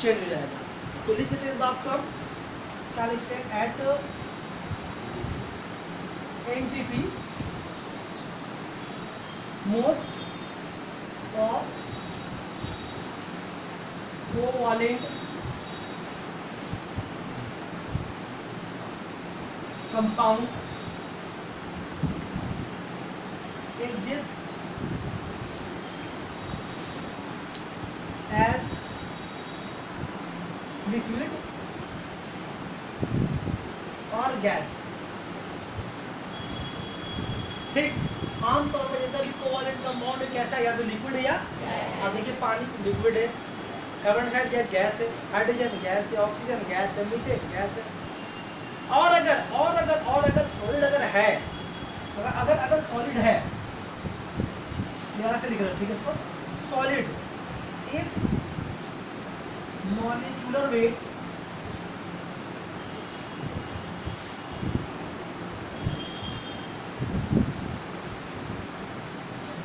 चेंज हो जाएगा। तो लिख देते हैं इस बात को हम, क्या लिखते हैं, at NTP most of covalent compound exist as liquid or gas। ठीक, आमतौर पर जितना भी कोवालेंट कंपाउंड है कैसा है, या तो लिक्विड है या अब देखिए पानी लिक्विड है, कार्बन डाइऑक्साइड गैस है, हाइड्रोजन गैस है, ऑक्सीजन गैस है, मीथेन गैस है। और अगर सॉलिड अगर है, अगर सॉलिड है, यहाँ से लिख रहा हूँ, ठीक है, इसको solid if molecular weight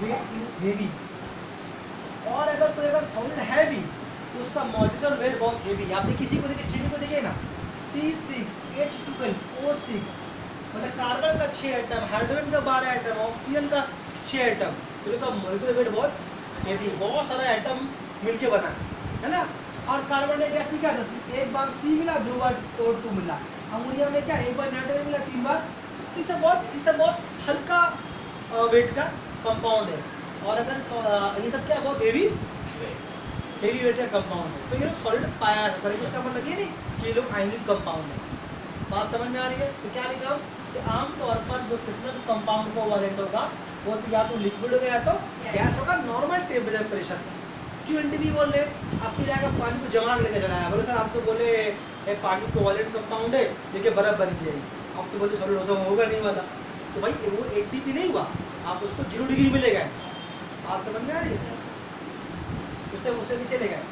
is heavy. और अगर कोई अगर सॉलिड है भी तो उसका मॉलिक्यूलर वेट बहुत हेवी। आप देखिए, किसी को देखिए, चीनी को देखिए ना, C6H12O6, मतलब कार्बन का 6 एटम, हाइड्रोजन का 12 एटम, ऑक्सीजन का 6 एटम, तो इसका मॉलिक्यूलर वेट बहुत हेवी, बहुत सारा एटम मिलके बना है ना। और कार्बन डाइऑक्साइड में क्या था, एक बार C मिला, 2 बार O2 मिला। अमोनिया में क्या, एक बार नाइट्रोजन मिला, 3 बार। इससे बहुत हल्का वेट का कंपाउंड है। और अगर ये सब क्या बहुत हेवी वेट का कंपाउंड है, तो ये लोग सॉलिड पाया जाता है। इसका मतलब ये नहीं कि ये लोग आयनिक कंपाउंड है। बात समझ में आ रही है? तो क्या लिखा कि आमतौर पर जो कितना भी कंपाउंड कोवालेंट होगा वो तो या तो लिक्विड होगा या तो गैस होगा, नॉर्मल टेम्परेचर प्रेशर। Q&B बोल रहे आपकी जाएगा पानी को जमा कर लेके चला है, बोले सर आप तो बोले पानी कोवालेंट कंपाउंड है लेकिन बर्फ बन जाएगी, आप तो बोले सॉलिड होगा नहीं वाला। तो भाई वो ATP नहीं हुआ, आप उसको 0 डिग्री में ले गए। बात समझ में आ रही है? उससे नीचे ले गए।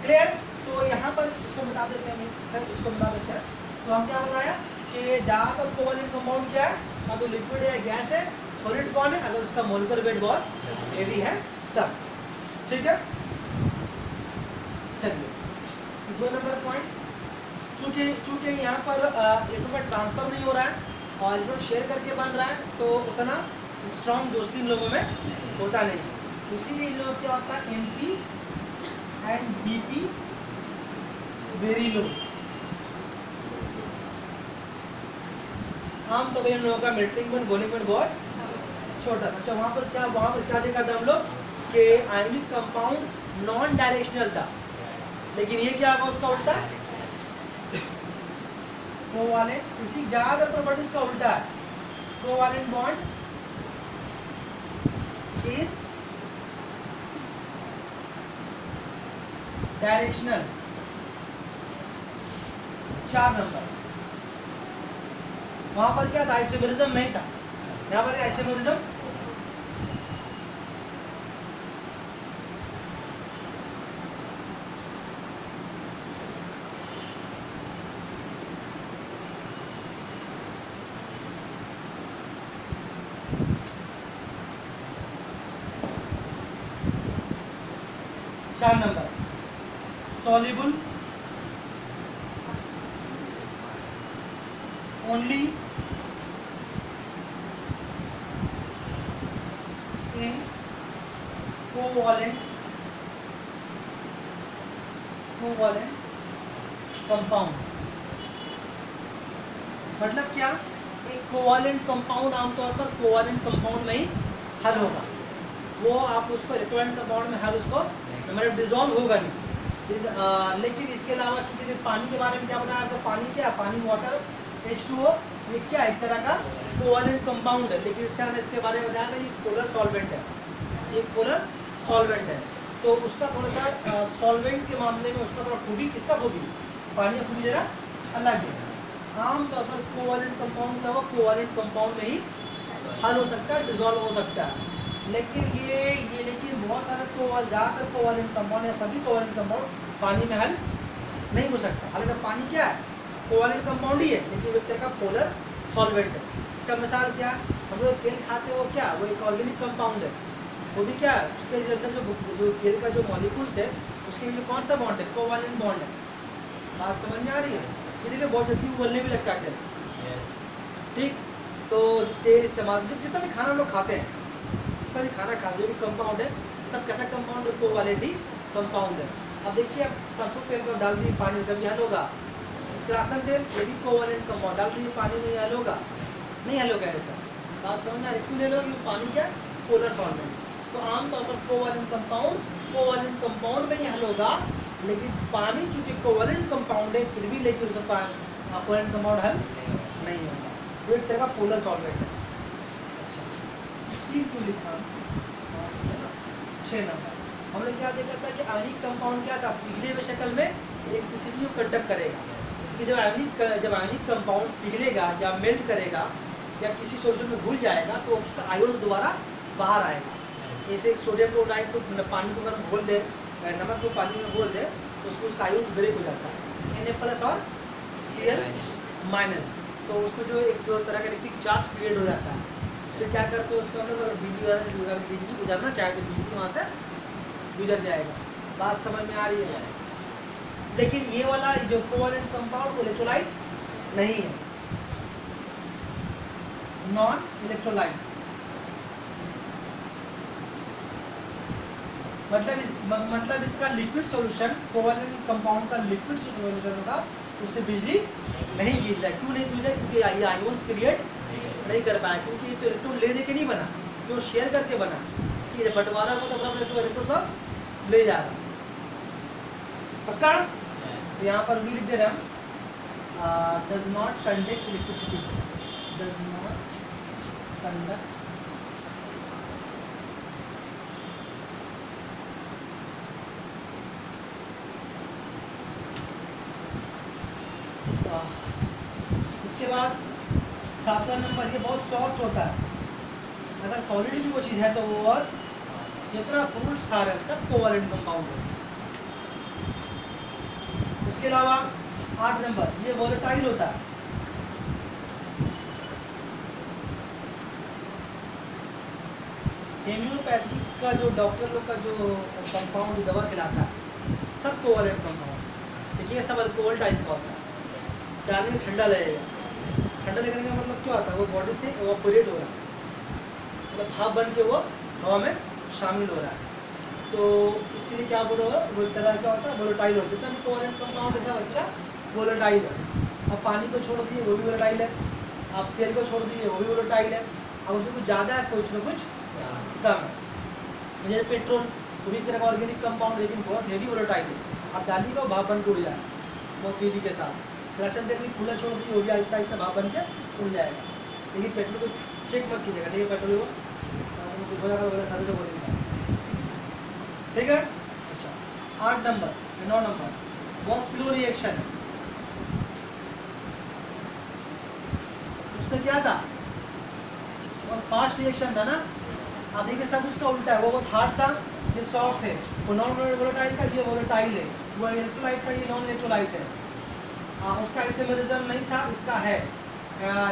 क्लियर? तो यहाँ पर इसको मिटा देते हैं, सर इसको मिटा देते हैं। तो हम क्या बताया कि ज़्यादातर कोवालेंट कंपाउंड क्या है, ना तो लिक्विड है, गैस है। सॉलिड कौन है, अगर उसका मॉलिक्यूलर वेट बहुत हेवी है तब। ठीक है, चलिए 2 नंबर पॉइंट, चूंकि यहाँ पर इलेक्ट्रॉन का ट्रांसफर नहीं हो रहा है और इलेक्ट्रॉन शेयर करके बन रहा है, तो उतना स्ट्रॉन्ग दोस्ती इन लोगों में होता नहीं, इसीलिए इन लोगों क्या होता है, MP and BP very low. आम तो इन लोगों का मेल्टिंग पॉइंट, बॉइलिंग पॉइंट बहुत छोटा था। अच्छा, वहाँ पर क्या देखा था हम लोग कि आयनिक कंपाउंड नॉन डायरेक्शनल था, लेकिन ये क्या होगा उसका उल्टा, कोवालेंट। इसी ज्यादातर प्रॉपर्टीज का उल्टा है, covalent bond is directional. 4 number, वहां पर क्या था, आइसोमेरिज्म नहीं था, यहाँ पर आइसोमेरिज्म। चार number, soluble only in covalent compound. मतलब क्या, एक कोवालेंट कंपाउंड आमतौर पर कोवालेंट कंपाउंड में ही हल होगा, वो आप उसको इलेक्ट्रोलाइट कंपाउंड में हल उसको मतलब डिजोल्व होगा नहीं। लेकिन इसके अलावा क्योंकि पानी के बारे में क्या बताया आपको, पानी क्या, पानी वाटर H2O, ये क्या एक तरह का कोवालेंट कंपाउंड है, लेकिन इसके बारे में बताया था ये पोलर सॉल्वेंट है, ये पोलर सॉल्वेंट है। तो उसका थोड़ा सा सॉल्वेंट के मामले में उसका थोड़ा खूबी, किसका खूबी, पानी का खूबी जरा अलग है। आमतौर पर कोवालेंट कंपाउंड क्या होगा, कोवालेंट कंपाउंड में ही हल हो सकता है, डिजोल्व हो सकता है। लेकिन लेकिन बहुत सारे ज़्यादातर कोवैलेंट कंपाउंड या सभी कोवैलेंट कंपाउंड पानी में हल नहीं हो सकता। हालांकि पानी क्या है, कोवैलेंट कंपाउंड ही है, लेकिन वो एक तरह का पोलर सॉल्वेंट है। इसका मिसाल क्या, हम लोग तेल खाते हैं वो क्या, वो एक ऑर्गेनिक कंपाउंड है, वो भी क्या है, उसके अंदर जो तेल का जो मॉलिक्यूल्स है उसके लिए कौन सा बॉन्ड है, कोवैलेंट बॉन्ड है। बात समझ में आ रही है? ये देखिए बहुत जल्दी उबलने भी लगता है तेल, ठीक। तो तेल इस्तेमाल जितना भी खाना लोग खाते हैं, जितना भी खाना खाते जो भी कंपाउंड है, सब कैसा कंपाउंड है, कोवैलेंट ही कंपाउंड है। अब देखिए, आप सरसों तेल को डाल दिए पानी में, कभी हल होगा? किरासन तेल, ये भी कोवैलेंट कंपाउंड, डाल दिए पानी में, हल होगा? नहीं हल होगा। ऐसा बात समझ में आ रही? क्यों ले लो, पानी क्या, पोलर सॉल्वेंट। तो आमतौर पर कोवैलेंट कंपाउंड में ही हल होगा, लेकिन पानी चूंकि कोवैलेंट कंपाउंड है फिर भी लेकिन उसका कोवैलेंट कंपाउंड हल नहीं होगा, वो एक तरह का पोलर सॉल्वेंट है। अच्छा, 3 क्यों लिखा, 6 नंबर हमने क्या देखा था कि आयनिक कंपाउंड क्या था, पिघले हुए शक्ल में इलेक्ट्रिसिटी को कंडक्ट करेगा। कि जब आयनिक कंपाउंड पिघलेगा या मेल्ट करेगा या किसी सोल्यूशन में घुल जाएगा तो उसका आयोन्स दोबारा बाहर आएगा। जैसे एक सोडियम क्लोराइड को पानी को अगर घोल दे, नमक को पानी में घोल दे तो उसका आयोन्स ब्रेक हो जाता है, Na+ और Cl-, तो उसमें जो एक तरह का इलेक्ट्रिक चार्ज क्रिएट हो जाता है। फिर क्या करते हैं उसको हम लोग, अगर बिजली गुजरना चाहे तो बिजली वहाँ से गुजर जाएगा। बात समझ में आ रही है? लेकिन ये वाला जो कोवैलेंट कंपाउंड इलेक्ट्रोलाइट नहीं है, नॉन इलेक्ट्रोलाइट। मतलब इसका लिक्विड सॉल्यूशन, कोवैलेंट कंपाउंड का लिक्विड सॉल्यूशन होगा, उससे बिजली नहीं गिर रहा है। क्यों नहीं गिर रहा है? क्योंकि ये आयोन्स क्रिएट नहीं कर पाया, क्योंकि तो इलेक्ट्रॉन ले दे के नहीं बना, तो शेयर करके बना। ठीक है, बंटवारा को तो अपना इलेक्ट्रॉन सब ले जा रहा। पक्का? तो यहाँ पर भी लिख दे रहे हम, does not conduct electricity, does not conduct उसके बाद 7वां नंबर, ये बहुत सॉफ्ट होता है। अगर सॉलिड भी कोई चीज़ है तो वो, और जितना फ्रूट्स खा रहे हैं सब कोवैलेंट कंपाउंड है। उसके अलावा 8 नंबर, ये वोलेटाइल होता है। हेम्योपैथी का जो डॉक्टर लोग का जो कंपाउंड दवा खिलाता है सब कोवैलेंट कंपाउंड। देखिए सब अल्कोहल टाइप का होता है, डालने में ठंडा लगेगा। ठंडा लगने का मतलब क्या होता है, वो बॉडी से इवैपोरेट हो रहा है, मतलब भाप बन के वो हवा में शामिल हो रहा है। तो इसीलिए क्या बोलो, वो तरह क्या होता है, वोलेटाइल होता है। जितना भी कोवैलेंट कंपाउंड है सब अच्छा वोलेटाइल है। अब पानी को छोड़ दिए वो भी वोलेटाइल है, अब तेल को छोड़ दिए वो भी वोलेटाइल है। अब उसमें कुछ ज़्यादा है, कुछ में कुछ कम है। जैसे पेट्रोल, वो भी तरह का ऑर्गेनिक कंपाउंड, लेकिन बहुत हेवी वोलेटाइल है। आप डालिएगा वो भाप बन के उड़ जाए बहुत तेज़ी के साथ। राशन तेल भी खुला छोड़ दिए वो भी आहिस्ता आहिस्ता भाप बन के उड़ जाएगा। लेकिन पेट्रोल को चेक मत कीजिएगा, ठीक है, पेट्रोल वो कुछ हो जाएगा वगैरह सारे से बोलेंगे, ठीक है। अच्छा, 8 नंबर 9 नंबर, बहुत स्लो रिएक्शन है। उसमें क्या था, बहुत फास्ट रिएक्शन था ना। अब देखिए सब उसका उल्टा है, वो बहुत हार्ड था, ये सॉफ्ट है। वो नॉन वोलेटाइल था, ये वोलेटाइल है। वो इलेक्ट्रोलाइट था, ये नॉन इलेक्ट्रोलाइट है। उसका आइसोमेरिज्म नहीं था, इसका है।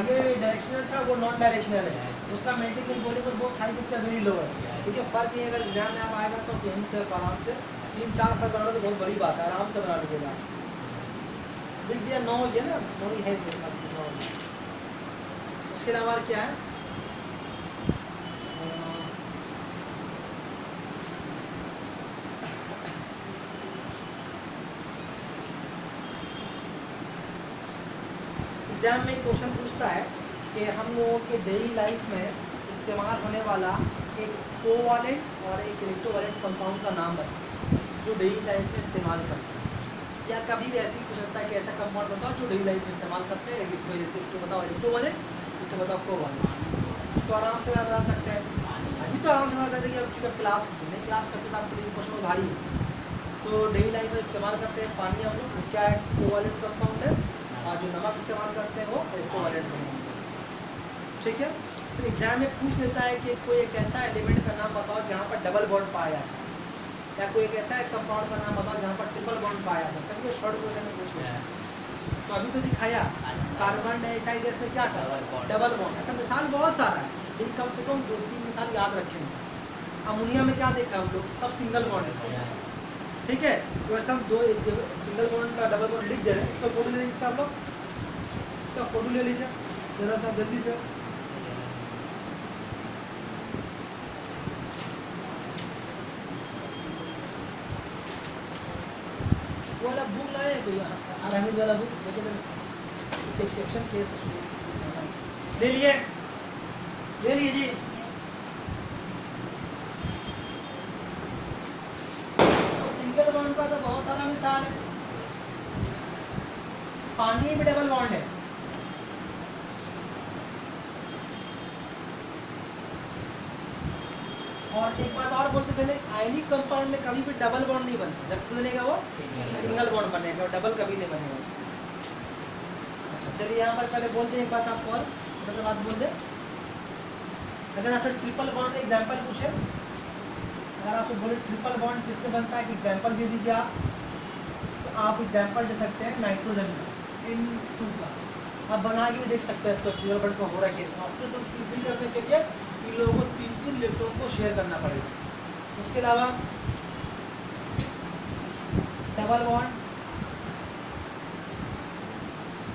ये डायरेक्शनल था, वो नॉन डायरेक्शनल है। उसका मेल्टिंग पॉइंट पर बहुत हाई, उसका वेरी लो है। देखिए फर्क ये, अगर एग्जाम में आप आएगा तो यहीं से आराम से 3-4 फर्क बनाना तो बहुत बड़ी बात है, आराम से बना लीजिएगा। लिख दिया 9, ये ना 9 ही है। उसके अलावा क्या है, एग्जाम में क्वेश्चन पूछता है कि हम लोगों के डेली लाइफ में इस्तेमाल होने वाला एक कोवैलेंट और एक इलेक्ट्रोवैलेंट कंपाउंड का नाम बताओ जो डेली लाइफ में इस्तेमाल करते हैं। या कभी भी ऐसी पूछ सकता है कि ऐसा कंपाउंड बताओ जो डेली लाइफ में इस्तेमाल करते हैं, तो बताओ इलेक्ट्रोवैलेंट, तो बताओ कोवैलेंट। तो आराम से बता सकते हैं, अभी तो आराम से बता सकते हैं कि अब चूँकि क्लास नहीं क्लास करते तो आपके लिए क्वेश्चन भारी है। तो डेली लाइफ में इस्तेमाल करते हैं पानी हम लोग, क्या है, कोवैलेंट कंपाउंड है। और जो नमक इस्तेमाल करते हैं वो इलेक्ट्रोवैलेंट कंपाउंड है, ठीक है। फिर एग्जाम में पूछ लेता है कि कोई एक ऐसा एलिमेंट का नाम बताओ जहाँ पर डबल बॉन्ड पाया जाता है, या कोई एक ऐसा एक कंपाउंड का नाम बताओ जहाँ पर ट्रिपल बॉन्ड पाया जाता है, तब ये शॉर्ट क्वेश्चन में पूछ लेता है। तो अभी तो दिखाया कार्बन डाइऑक्साइड गैस में क्या था, डबल बॉन्ड। ऐसा मिसाल बहुत सारा है, लेकिन कम से कम 2-3 मिसाल याद रखेंगे। अमोनिया में क्या देखा हम लोग, सब सिंगल बॉन्ड है, ठीक है। तो ऐसा हम दो सिंगल बॉन्ड का डबल बॉन्ड लिख दे रहे हैं, इसका फोटो ले लीजिए, इसका आप लोग इसका फोटो ले लीजिए जरा सा जल्दी से। वो वाला बुक लाए कोई आरामिद वाला बुक देखे कुछ एक्सेप्शन केस उसमें ले लिए, ले लीजिए। तो सिंगल बॉन्ड का तो बहुत सारा मिसाल है, पानी में डबल बॉन्ड है, और एक बात और बोलते चले, आयनिक कंपाउंड में कभी भी डबल बॉन्ड नहीं बनता, जब बनेगा वो सिंगल बॉन्ड बनेगा, डबल कभी नहीं बनेगा उसमें। अच्छा चलिए यहाँ पर पहले बोलते हैं एक बात आपको, और छोटा सा बात बोल दे। अगर आपसे ट्रिपल बॉन्ड का एग्जाम्पल पूछे, अगर आपको बोले ट्रिपल बॉन्ड किससे बनता है, कि एग्जाम्पल दे दीजिए आप, तो आप एग्जाम्पल दे सकते हैं नाइट्रोजन का, N2 का। आप बना के भी देख सकते हैं इसको, ट्रिपल बॉन्ड को हो रहा है। ऑक्सीजन फुलफिल करने के लिए इन लोगों को 3-3 इलेक्ट्रॉन को शेयर करना पड़ेगा। उसके अलावा डबल बॉन्ड,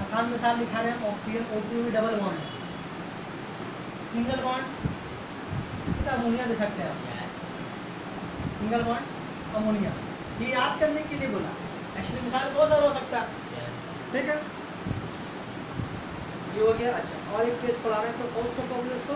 आसान मिसाल दिखा रहे हैं, ऑक्सीजन O2 भी डबल बॉन्ड है। सिंगल बॉन्ड तो अमोनिया दे सकते हैं आप, सिंगल बॉन्ड अमोनिया, ये याद करने के लिए बोला। एक्चुअली मिसाल बहुत सारा हो सकता है, ठीक है। ये हो गया। अच्छा और एक केस पढ़ा रहे हैं, तो कौन सा कहोगे इसको,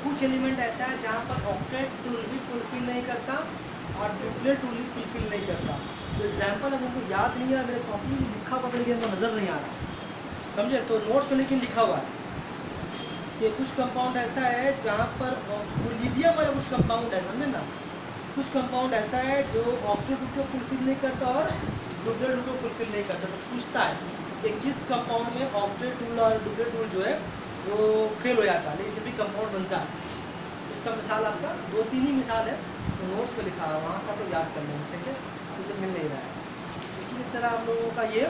कुछ एलिमेंट ऐसा है जहाँ पर ऑक्टेट रूल भी फुलफिल नहीं करता और ट्रिपलेट रूल भी फुलफिल नहीं करता। तो एग्जाम्पल अब उनको याद नहीं है, मेरे कॉपी में लिखा हुआ लेकिन हमको नज़र नहीं आ रहा, समझे। तो नोट्स में लेकिन लिखा हुआ है कि कुछ कंपाउंड ऐसा है जहाँ पर लिथियम वाला कुछ कंपाउंड है, समझे ना। कुछ कंपाउंड ऐसा है जो ऑक्टेट रूल को फुलफिल नहीं करता और ट्रिपलेट रूल को फुलफिल नहीं करता। तो पूछता है कि किस कंपाउंड में ऑक्टेट रूल और ट्रिपलेट रूल जो है वो फेल हो जाता है, लेकिन फिर भी कंपाउंड बनता है। इसका मिसाल आपका 2-3 ही मिसाल है, तो नोट्स पे लिखा है, वहाँ से आपको याद कर लेंगे, ठीक है। इसे मिल नहीं रहा है। इसी तरह आप लोगों का ये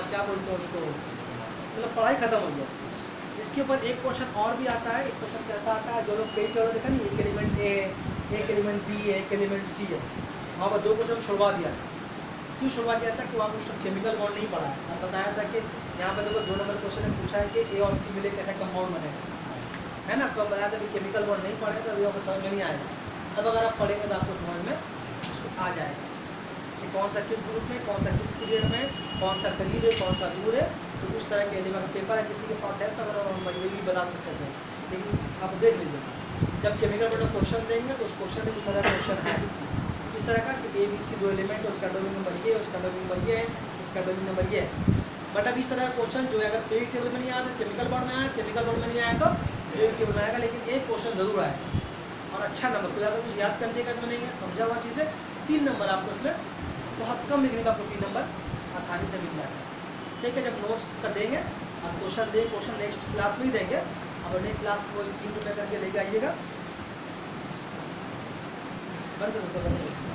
क्या बोलते हैं उसको, मतलब पढ़ाई खत्म हो गया इसकी। इसके ऊपर एक क्वेश्चन और भी आता है। एक क्वेश्चन कैसा आता है, जो लोग पेज टेबल देखा नहीं, एक एलिमेंट ए है, एक एलिमेंट बी है, एक एलिमेंट सी है, वहाँ पर 2 क्वेश्चन छुड़वा दिया था। क्यों छुड़वा दिया था कि वहाँ पर उसका केमिकल बॉन्ड नहीं पढ़ा है। अब बताया था कि यहाँ पर देखो 2 नंबर क्वेश्चन में पूछा है कि ए और सी मिले कैसा कंपाउंड बनेगा, है ना। तो अब बताया था कि केमिकल बॉन्ड नहीं पढ़े तो अभी आपको समझ में नहीं आएगा। अब अगर आप पढ़ेंगे तो आपको समझ में उसको आ जाएगा कि कौन सा किस ग्रुप में, कौन सा किस पीरियड में, कौन सा करीब है, कौन सा दूर है। तो उस तरह के एलिमेंट पेपर है किसी के पास है तो अगर हम ये भी बता सकते थे, लेकिन आप देख लीजिएगा जब केमिकल बॉन्ड का क्वेश्चन देंगे तो उस क्वेश्चन में कुछ सारा क्वेश्चन है इस तरह का कि ABC 2 एलिमेंट, उसका डोमिन नंबर ये, उसका डोमिन नंबर ये है, इसका डोमिन नंबर ये है। बट अब इस तरह का क्वेश्चन जो है अगर पेरियोडिक टेबल में नहीं आया तो केमिकल बॉन्ड में आया, केमिकल बॉन्ड में नहीं आया तो पेरियोडिक टेबल में आएगा, लेकिन एक क्वेश्चन जरूर आएगा और अच्छा नंबर। ज़्यादा कुछ याद करने का तो नहीं है, समझा हुआ चीज़ है। 3 नंबर आपको उसमें बहुत कम लिखने का, आपको 3 नंबर आसानी से मिल जाता है, ठीक है। जब नोट्स का देंगे और क्वेश्चन देंगे, क्वेश्चन नेक्स्ट क्लास में ही देंगे, अब नेक्स्ट क्लास को 3 रुपये करके लेके आइएगा। बंद कर